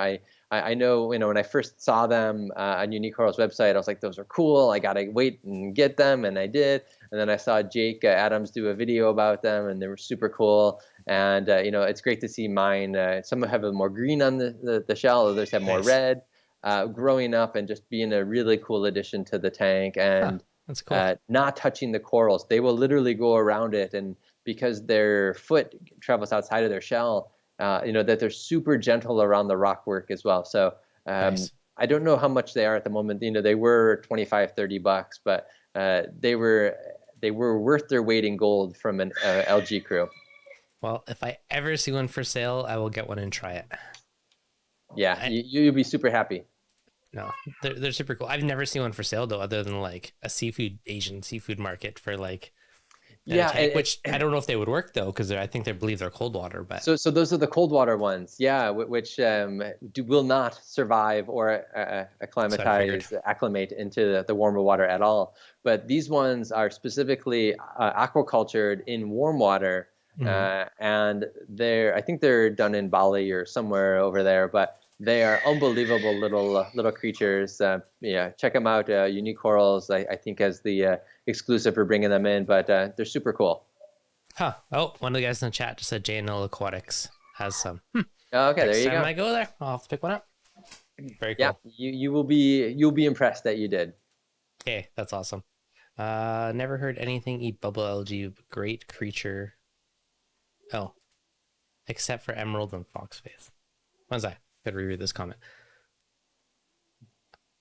I know, when I first saw them on Unique Coral's website, I was like, those are cool. I gotta wait and get them, and I did. And then I saw Jake Adams do a video about them, and they were super cool. And it's great to see mine. Some have a more green on the shell, others have more Nice. red. Growing up and just being a really cool addition to the tank, Huh, and that's cool. not touching the corals. They will literally go around it, and because their foot travels outside of their shell, that they're super gentle around the rock work as well. So Nice. I don't know how much they are at the moment. They were 25, $30, but they were worth their weight in gold from an LG crew. Well, if I ever see one for sale, I will get one and try it. Yeah, I, you'll be super happy. no, they're super cool. I've never seen one for sale though, other than like a Asian seafood market for like in a Yeah, tank, which I don't know if they would work though, because I think they believe they're cold water, but so those are the cold water ones, yeah, which will not survive or so I figured. acclimate into the warmer water at all. But these ones are specifically aquacultured in warm water, Hmm. and I think they're done in Bali or somewhere over there. But they are unbelievable little creatures. Yeah, check them out. Unique Corals, I think, as the exclusive for bringing them in, but they're super cool. Huh. Oh, one of the guys in the chat just said JNL Aquatics has some. Okay, there Next you time go. I go there, I'll have to pick one up. Very Yeah, cool. you'll be impressed that you did. Okay, that's awesome. Never heard anything eat bubble algae. Great creature. Oh, except for emerald and foxface. One sec. Gotta reread this comment.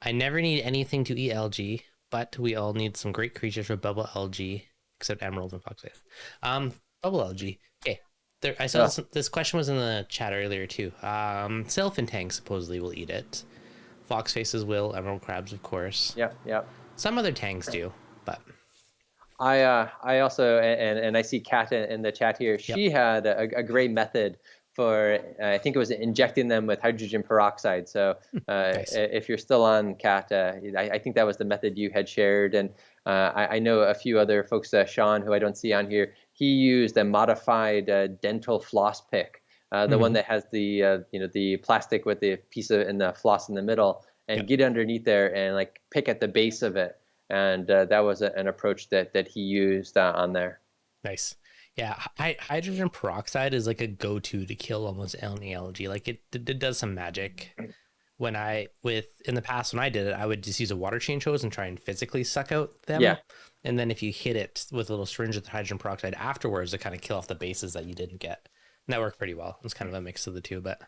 I never need anything to eat algae, but we all need some great creatures for bubble algae, except emerald and foxface. Bubble algae. Okay. I saw Oh, this question was in the chat earlier too. Sailfin tanks supposedly will eat it. Foxfaces will. Emerald crabs, of course. yeah, yeah. Some other tanks do, but I also, and I see Kat in the chat here. yep. She had a great method for, I think it was injecting them with hydrogen peroxide. So Nice. if you're still on, Kat, I think that was the method you had shared. And I know a few other folks, Sean, who I don't see on here. He used a modified dental floss pick, the one Mm-hmm. that has the plastic with the piece of and the floss in the middle, and Yep. get underneath there and like pick at the base of it. And that was an approach that he used on there. Nice. Yeah, hydrogen peroxide is like a go-to to kill almost any algae. Like it does some magic. In the past when I did it, I would just use a water change hose and try and physically suck out them. Yeah, And then if you hit it with a little syringe with hydrogen peroxide afterwards, to kind of kill off the bases that you didn't get. And that worked pretty well. It's kind of a mix of the two, but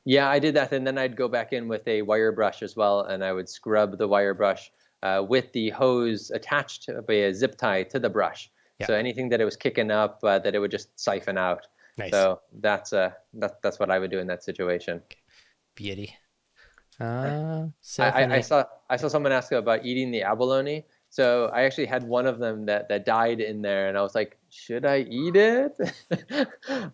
yeah, I did that, and then I'd go back in with a wire brush as well, and I would scrub the wire brush with the hose attached by a zip tie to the brush. yeah, So anything that it was kicking up, that it would just siphon out. nice. So that's what I would do in that situation. Beauty. I Self-innit. saw someone ask about eating the abalone. So I actually had one of them that died in there, and I was like, should I eat it?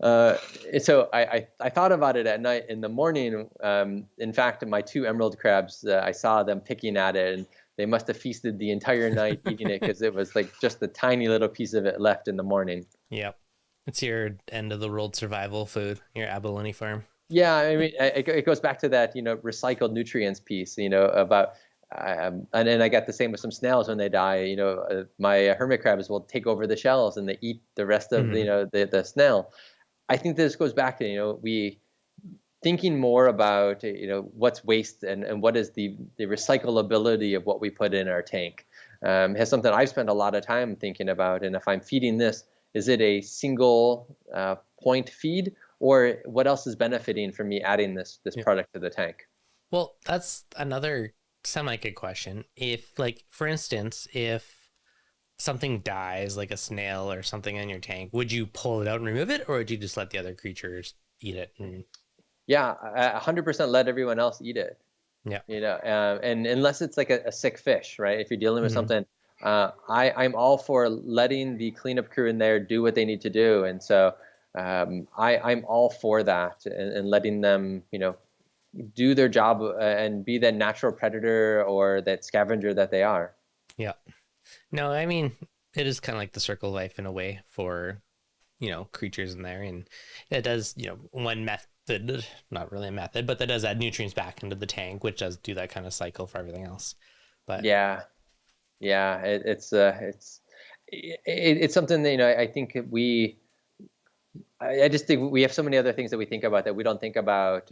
uh, so I thought about it at night. In the morning, in fact, my two emerald crabs, I saw them picking at it, and they must have feasted the entire night eating it, because it was like just a tiny little piece of it left in the morning. Yep. It's your end of the world survival food, your abalone farm. Yeah, I mean, it goes back to that, recycled nutrients piece, about, and I got the same with some snails when they die. My hermit crabs will take over the shells and they eat the rest of Mm-hmm. the snail. I think this goes back to we thinking more about what's waste, and what is the recyclability of what we put in our tank. Has something I've spent a lot of time thinking about. And if I'm feeding this, is it a single point feed, or what else is benefiting from me adding this Yeah. product to the tank? Well, that's another semi good question. If, like, for instance, if something dies, like a snail or something in your tank, would you pull it out and remove it, or would you just let the other creatures eat it? And Yeah, 100% let everyone else eat it. yeah. And unless it's like a sick fish, right? If you're dealing with Hmm. something, I'm all for letting the cleanup crew in there do what they need to do. And so I'm all for that, and letting them, do their job, and be that natural predator or that scavenger that they are. Yeah. No, I mean, it is kind of like the circle of life in a way for, creatures in there. And it does, one method, not really a method, but that does add nutrients back into the tank, which does do that kind of cycle for everything else. But Yeah, yeah, it's something that, I think I just think we have so many other things that we think about that we don't think about.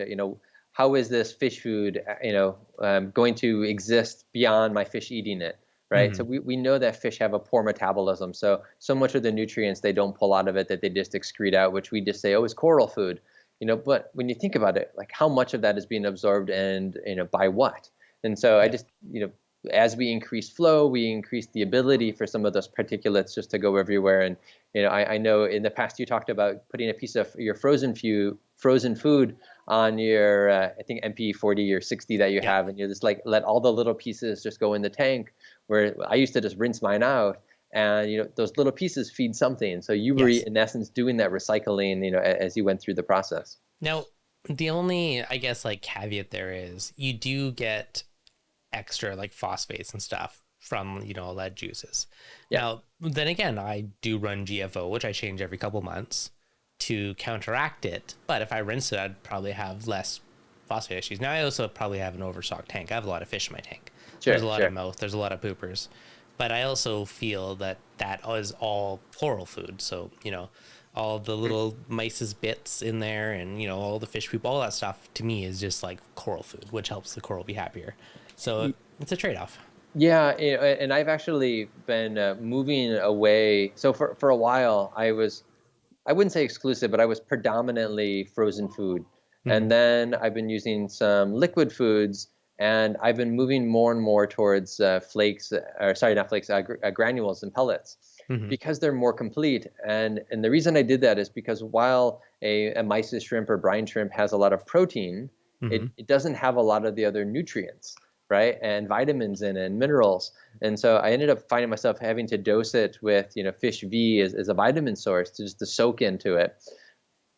How is this fish food, going to exist beyond my fish eating it, right? So mhm. we know that fish have a poor metabolism. So much of the nutrients they don't pull out of it, that they just excrete out, which we just say, oh, it's coral food. But when you think about it, like how much of that is being absorbed, and by what? And so I Yeah. just, as we increase flow, we increase the ability for some of those particulates just to go everywhere. And I know in the past you talked about putting a piece of your frozen food on your, I think MP40 or 60 that you Yeah. have, and you just like let all the little pieces just go in the tank. Where I used to just rinse mine out, and those little pieces feed something. So you were Yes. in essence doing that recycling, as you went through the process. Now, the only, I guess, like caveat there is you do get extra like phosphates and stuff from, lead juices. Yeah. Now, then again, I do run GFO, which I change every couple months to counteract it. But if I rinse it, I'd probably have less phosphate issues. Now, I also probably have an overstocked tank. I have a lot of fish in my tank. There's Sure, a lot of sure. mouth, there's a lot of poopers. But I also feel that that is all coral food. So, all the little mice's bits in there and, all the fish poop, all that stuff to me is just like coral food, which helps the coral be happier. So it's a trade off. Yeah, and I've actually been moving away. So for a while, I wouldn't say exclusive, but I was predominantly frozen food. Hmm. And then I've been using some liquid foods, and I've been moving more and more towards flakes, or sorry, not flakes, granules and pellets, Hmm. because they're more complete. And the reason I did that is because while a mysis shrimp or brine shrimp has a lot of protein, Hmm. it doesn't have a lot of the other nutrients, right? And vitamins and minerals. And so I ended up finding myself having to dose it with, fish V as a vitamin source to soak into it,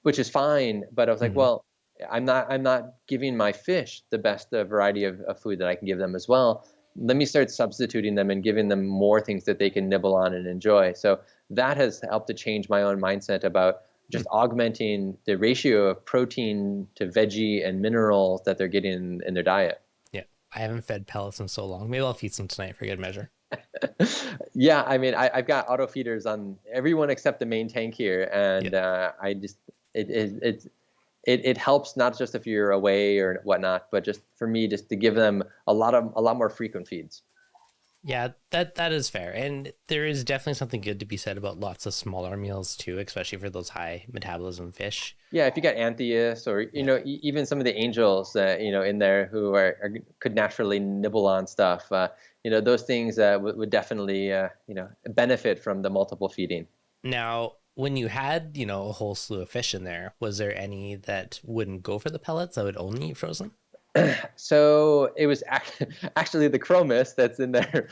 which is fine. But I was like, Hmm. well, I'm not giving my fish the best variety of food that I can give them as well. Let me start substituting them and giving them more things that they can nibble on and enjoy. So that has helped to change my own mindset about just augmenting the ratio of protein to veggie and minerals that they're getting in their diet. Yeah. I haven't fed pellets in so long. Maybe I'll feed some tonight for good measure. Yeah, I mean, I've got auto feeders on everyone except the main tank here, Yeah. and I just it helps not just if you're away or whatnot, but just for me, just to give them a lot more frequent feeds. Yeah, that is fair. And there is definitely something good to be said about lots of smaller meals too, especially for those high metabolism fish. Yeah, if you got Anthias or Yeah. even some of the angels in there who could naturally nibble on stuff, those things would definitely benefit from the multiple feeding. Now, when you had, a whole slew of fish in there, was there any that wouldn't go for the pellets that would only eat frozen? So it was actually the chromis that's in there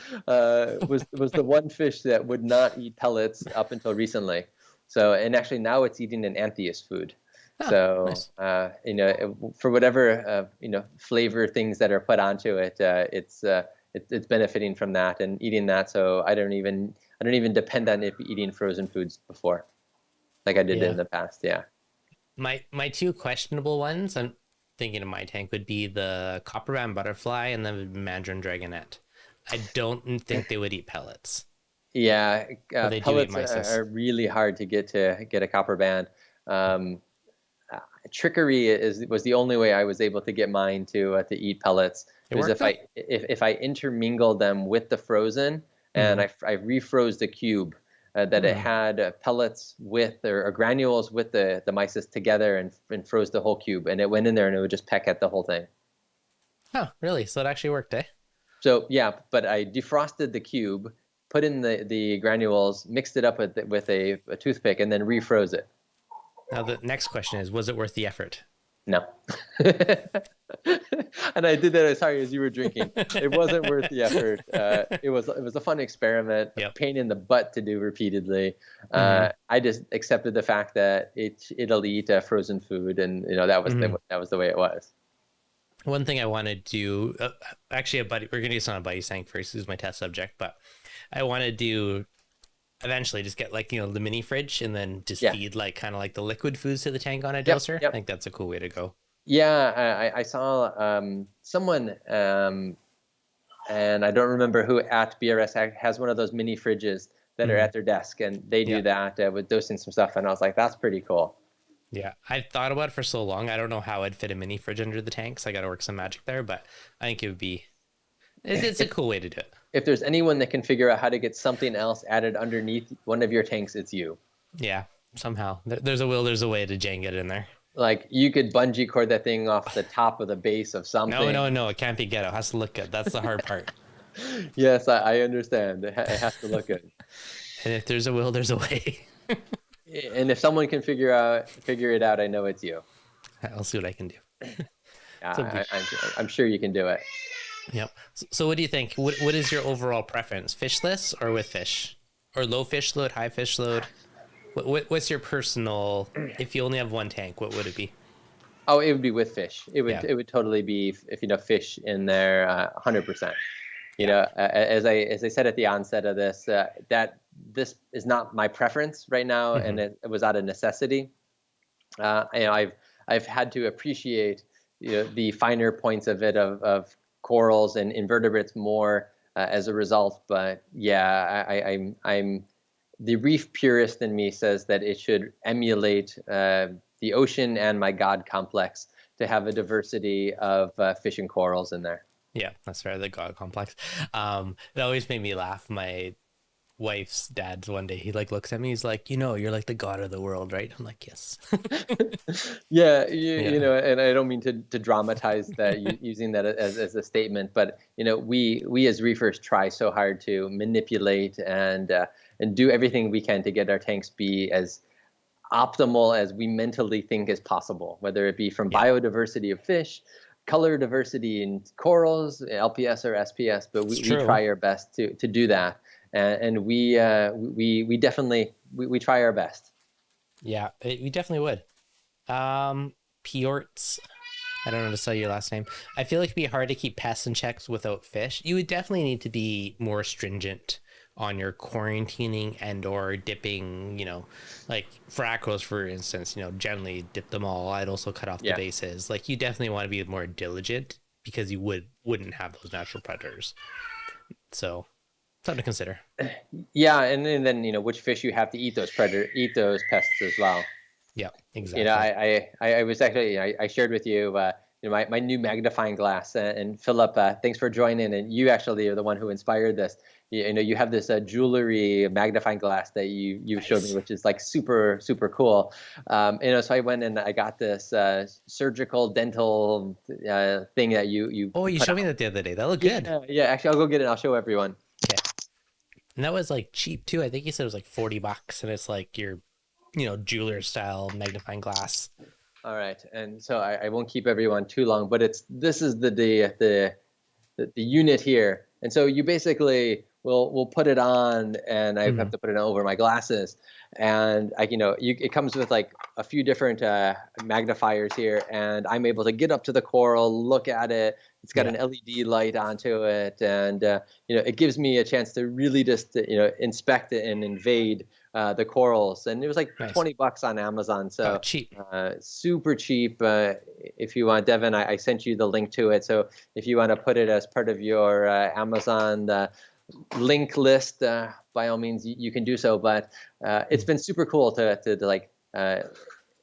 was the one fish that would not eat pellets up until recently. So, and actually now it's eating an Anthias food. Ah, So nice. for whatever flavor things that are put onto it, it's benefiting from that and eating that. So I don't even depend on it eating frozen foods before, like I did in Yeah. the past. Yeah. My two questionable ones, I'm thinking of my tank, would be the copperband butterfly and the mandarin dragonet. I don't think they would eat pellets, Yeah, but they do eat pellets mysis. are really hard to get a copper band. Um, uh, Trickery was the only way I was able to get mine to eat pellets. It Was worked if though. I intermingled them with the frozen, and Hmm. I refroze the cube, that it Hmm. had pellets with or granules with the mysis together, and froze the whole cube, and it went in there and it would just peck at the whole thing. Oh, really? So it actually worked, eh? So yeah, but I defrosted the cube, put in the granules, mixed it up with a toothpick, and then refroze it. Now the next question is, was it worth the effort? No. And I did that as sorry as you were drinking. It wasn't worth the effort. It was a fun experiment, a Yep. pain in the butt to do repeatedly. Mm-hmm. I just accepted the fact that it'll eat frozen food, and that was that was the way it was. One thing I want to do, actually, we're going to do this on a buddy tank first. This is my test subject, but I want to do eventually just get like, the mini fridge and then just feed like kind of like the liquid foods to the tank on a doser. Yep. I think that's a cool way to go. Yeah, I saw someone, and I don't remember who at BRS has one of those mini fridges that are at their desk, and they do that with dosing some stuff, and I was like, that's pretty cool. Yeah, I've thought about it for so long. I don't know how I'd fit a mini fridge under the tank, so I got to work some magic there, but I think it would be, it's a cool way to do it. If there's anyone that can figure out how to get something else added underneath one of your tanks, it's you. Yeah, somehow. There's a will, there's a way to jang it in there. Like, you could bungee cord that thing off the top of the base of something. No, it can't be ghetto. It has to look good. That's the hard part. Yes, I understand. It has to look good. And if there's a will, there's a way. And if someone can figure it out, I know it's you. I'll see what I can do. I'm sure you can do it. Yep. So what do you think? What is your overall preference? Fishless or with fish? Or low fish load, high fish load? What's your personal, if you only have one tank, what would it be? Oh, it would be with fish. It would totally be if fish in there, 100%. As I said at the onset of this, that this is not my preference right now, and it was out of necessity. I've had to appreciate the finer points of it of corals and invertebrates more as a result. But yeah, I'm the reef purist in me says that it should emulate the ocean and my God complex to have a diversity of fish and corals in there. Yeah, that's fair. The God complex. It always made me laugh. My wife's dad's one day, he like looks at me, he's like, you're like the God of the world, right? I'm like, yes. Yeah, and I don't mean to dramatize that using that as a statement, but we as reefers try so hard to manipulate and do everything we can to get our tanks be as optimal as we mentally think is possible, whether it be from biodiversity of fish, color diversity in corals, LPS or SPS, but we try our best to do that, and we definitely try our best. Yeah, we definitely would. Piorts, I don't know how to say your last name. I feel like it'd be hard to keep pests in checks without fish. You would definitely need to be more stringent on your quarantining and or dipping, like for acros, for instance, generally dip them all. I'd also cut off the bases. Like, you definitely want to be more diligent because you wouldn't have those natural predators. So something to consider. Yeah, and then which fish you have to eat those pests as well. Yeah, exactly. I was actually I shared with you my new magnifying glass, and Philip, thanks for joining. And you actually are the one who inspired this. You have this jewelry magnifying glass that you showed me, which is like super cool. So I went and I got this surgical dental thing that you. Oh, you showed me that the other day. That looked good. Yeah. Actually, I'll go get it. I'll show everyone. Okay. And that was like cheap too. I think you said it was like $40, and it's like your, jeweler style magnifying glass. All right, and so I won't keep everyone too long, but this is the unit here, and so you basically will put it on, and I have to put it over my glasses, and it comes with like a few different magnifiers here, and I'm able to get up to the coral, look at it. It's got an LED light onto it, and it gives me a chance to really just inspect it and invade the corals. And it was like $20 on Amazon, so cheap, super cheap. If you want, Devin, I sent you the link to it. So if you want to put it as part of your Amazon link list, by all means, you can do so. But it's been super cool to like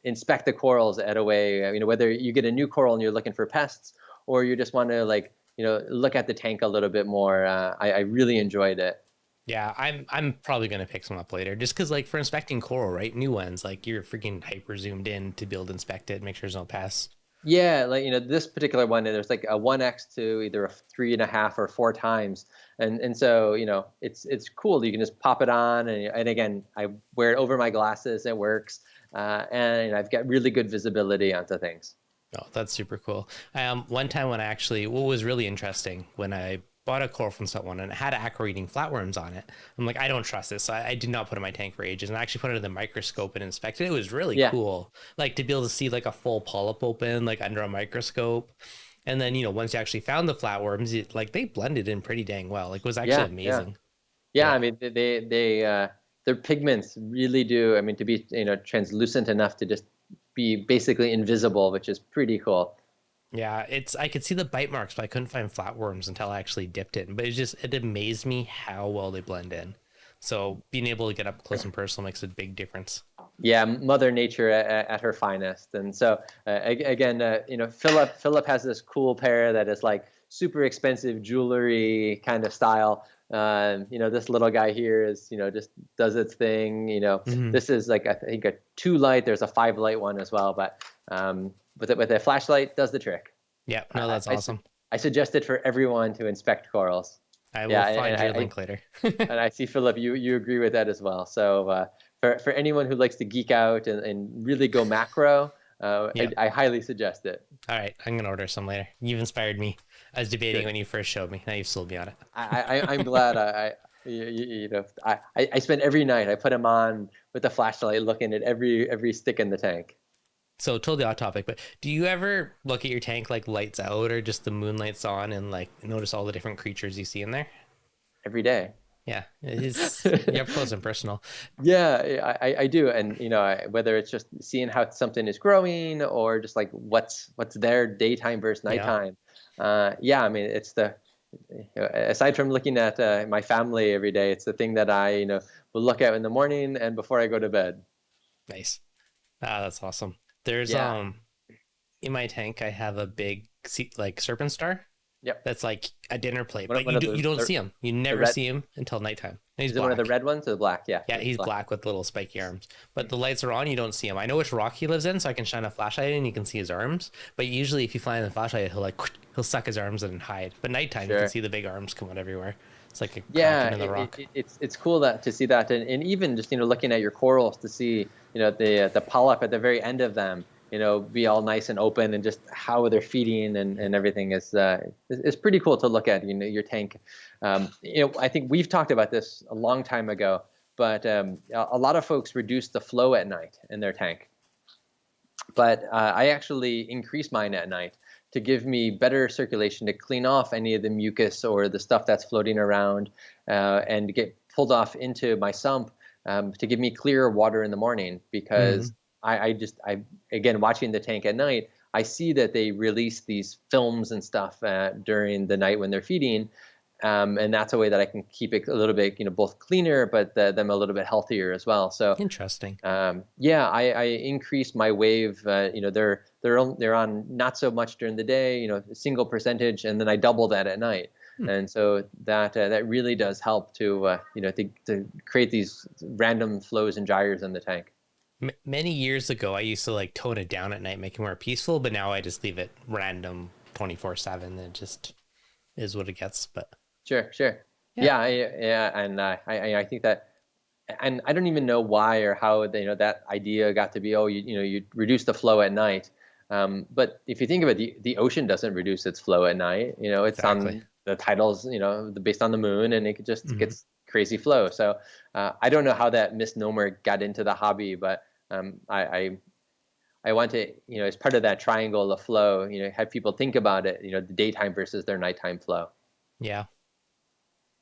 inspect the corals at a way. Whether you get a new coral and you're looking for pests, or you just want to like look at the tank a little bit more. I really enjoyed it. Yeah, I'm probably gonna pick some up later, just because like for inspecting coral, right? New ones, like you're freaking hyper zoomed in to be able to inspect it, make sure there's no pests. Yeah, like this particular one, there's like a 1x to either a 3.5 or 4 times, and so it's cool. You can just pop it on, and again, I wear it over my glasses. It works, and I've got really good visibility onto things. Oh, that's super cool. One time when what was really interesting when I bought a coral from someone and it had Aqua eating flatworms on it. I'm like, I don't trust this. So I did not put it in my tank for ages, and I actually put it in the microscope and inspected it. It was really Yeah, cool. Like to be able to see like a full polyp open, like under a microscope. And then, once you actually found the flatworms, like they blended in pretty dang well. Like it was actually yeah, yeah, amazing. yeah. Yeah. I mean, their pigments really do. I mean, to be translucent enough to just be basically invisible, which is pretty cool. Yeah, I could see the bite marks, but I couldn't find flatworms until I actually dipped it. But it amazed me how well they blend in. So being able to get up close and personal makes a big difference. Yeah, Mother Nature at her finest. And so again, Philip has this cool pair that is like super expensive jewelry kind of style. This little guy here is just does its thing. Hmm. This is like I think a 2 light. There's a 5 light one as well, but with a flashlight does the trick. Yeah, no, that's awesome. I suggest it for everyone to inspect corals. I will Yeah, find your link later. and I see Philip, you agree with that as well. So for anyone who likes to geek out and really go macro, Yeah. I highly suggest it. All right, I'm gonna order some later. You've inspired me. I was debating when you first showed me. Now you've sold me on it. I'm glad I spend every night I put him on with the flashlight looking at every stick in the tank. So totally off topic, but do you ever look at your tank like lights out or just the moonlight's on and like notice all the different creatures you see in there? Every day. Yeah, you're up close and personal. Yeah, I do, and whether it's just seeing how something is growing or just like what's there daytime versus nighttime. Yeah, I mean it's aside from looking at my family every day, it's the thing that I will look at in the morning and before I go to bed. Nice. Ah, that's awesome. There's Yeah. in my tank I have a big like serpent star. Yep. That's like a dinner plate, One, but one of you don't the see him. You never red. see him until nighttime. And he's Is it one of the black. red ones or the black? Yeah. Yeah, It's he's black. black with little spiky arms. But the lights are on, you don't see him. I know which rock he lives in, so I can shine a flashlight in and you can see his arms. But usually if you fly in the flashlight, he'll suck his arms in and hide. But nighttime you can Sure. see the big arms come out everywhere. It's like a Yeah, cracking in the rock. it's cool to see that, and even just looking at your corals to see the polyp at the very end of them be all nice and open, and just how they're feeding and everything is pretty cool to look at. Your tank. I think we've talked about this a long time ago, but a lot of folks reduce the flow at night in their tank. But I actually increase mine at night to give me better circulation, to clean off any of the mucus or the stuff that's floating around, and get pulled off into my sump, to give me clearer water in the morning. Because Mhm. I again, watching the tank at night, I see that they release these films and stuff during the night when they're feeding, and that's a way that I can keep it a little bit, both cleaner, but them a little bit healthier as well. So Interesting. yeah, I increase my wave. They're on not so much during the day, a single percentage, and then I double that at night. Hmm. And so that really does help to create these random flows and gyres in the tank. Many years ago, I used to like tone it down at night, make it more peaceful. But now I just leave it random 24/7. It just is what it gets. But Sure, sure. yeah, Yeah, and I think that, and I don't even know why or how that idea got to be. Oh, you reduce the flow at night. But if you think of it, the ocean doesn't reduce its flow at night. It's exactly. on the tidals, based on the moon, and it just Mhm. gets crazy flow. So I don't know how that misnomer got into the hobby, but I want to, as part of that triangle of flow, have people think about it, the daytime versus their nighttime flow. Yeah,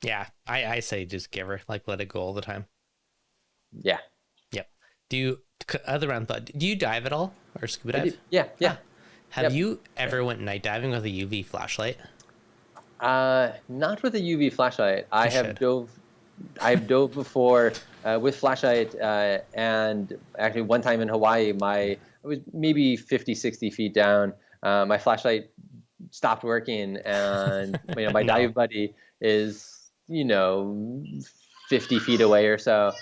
yeah. I say just give her like let it go all the time. Yeah. Yep. Do you other round thought? Do you dive at all or scuba dive? Yeah, yeah. Have Yep. you ever went night diving with a UV flashlight? Not with a UV flashlight. You should. I've dove before with flashlight, and actually one time in Hawaii, I was maybe 50, 60 feet down. My flashlight stopped working, and my No. dive buddy is 50 feet away or so,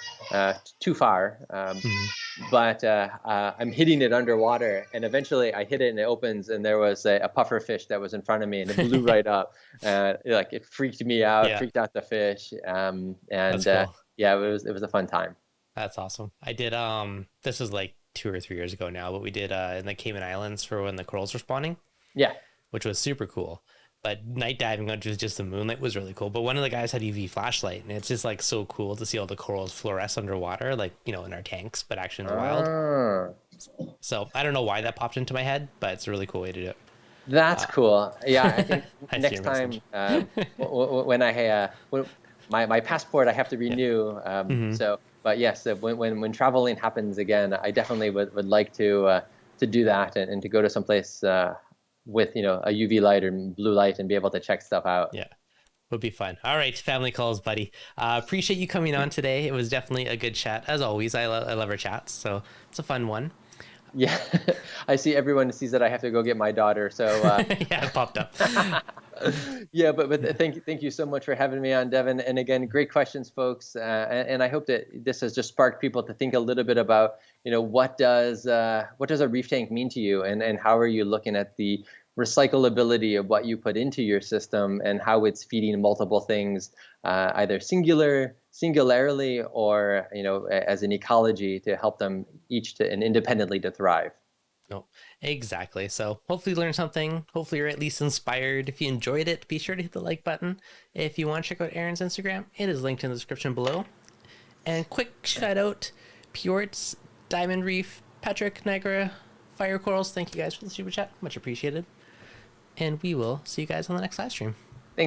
too far. Mhm. But I'm hitting it underwater, and eventually I hit it and it opens, and there was a puffer fish that was in front of me, and it blew right up. Like it freaked me out, Yeah, freaked out the fish, that's and cool. yeah, it was a fun time. That's awesome. I did this was like 2 or 3 years ago now, but we did in the Cayman Islands for when the corals were spawning, Yeah. which was super cool. But night diving under just the moonlight was really cool. But one of the guys had UV flashlight, and it's just like so cool to see all the corals fluoresce underwater, like in our tanks, but actually in the wild. Ah, So I don't know why that popped into my head, but it's a really cool way to do it. that's cool. Yeah, I think I see next your time message. when my passport I have to Yeah. renew. Hmm. So, but yes, when traveling happens again, I definitely would like to do that and to go to someplace with a UV light or blue light and be able to check stuff out. Yeah. Would be fun. All right, family calls, buddy. Appreciate you coming on today. It was definitely a good chat, as always. I love our chats, so it's a fun one. Yeah, I see everyone sees that I have to go get my daughter. So Yeah, it popped up. yeah, but thank you so much for having me on, Devin. And again, great questions, folks. And I hope that this has just sparked people to think a little bit about, what does a reef tank mean to you, and how are you looking at the recyclability of what you put into your system and how it's feeding multiple things, either singularly, or as an ecology to help them each to and independently to thrive. No, exactly. So hopefully you learned something. Hopefully you're at least inspired. If you enjoyed it, be sure to hit the like button. If you want to check out Aaron's Instagram, it is linked in the description below. And quick shout out, Pjorts, Diamond Reef, Patrick, Niagara, Fire Corals. Thank you guys for the super chat. Much appreciated. And we will see you guys on the next live stream.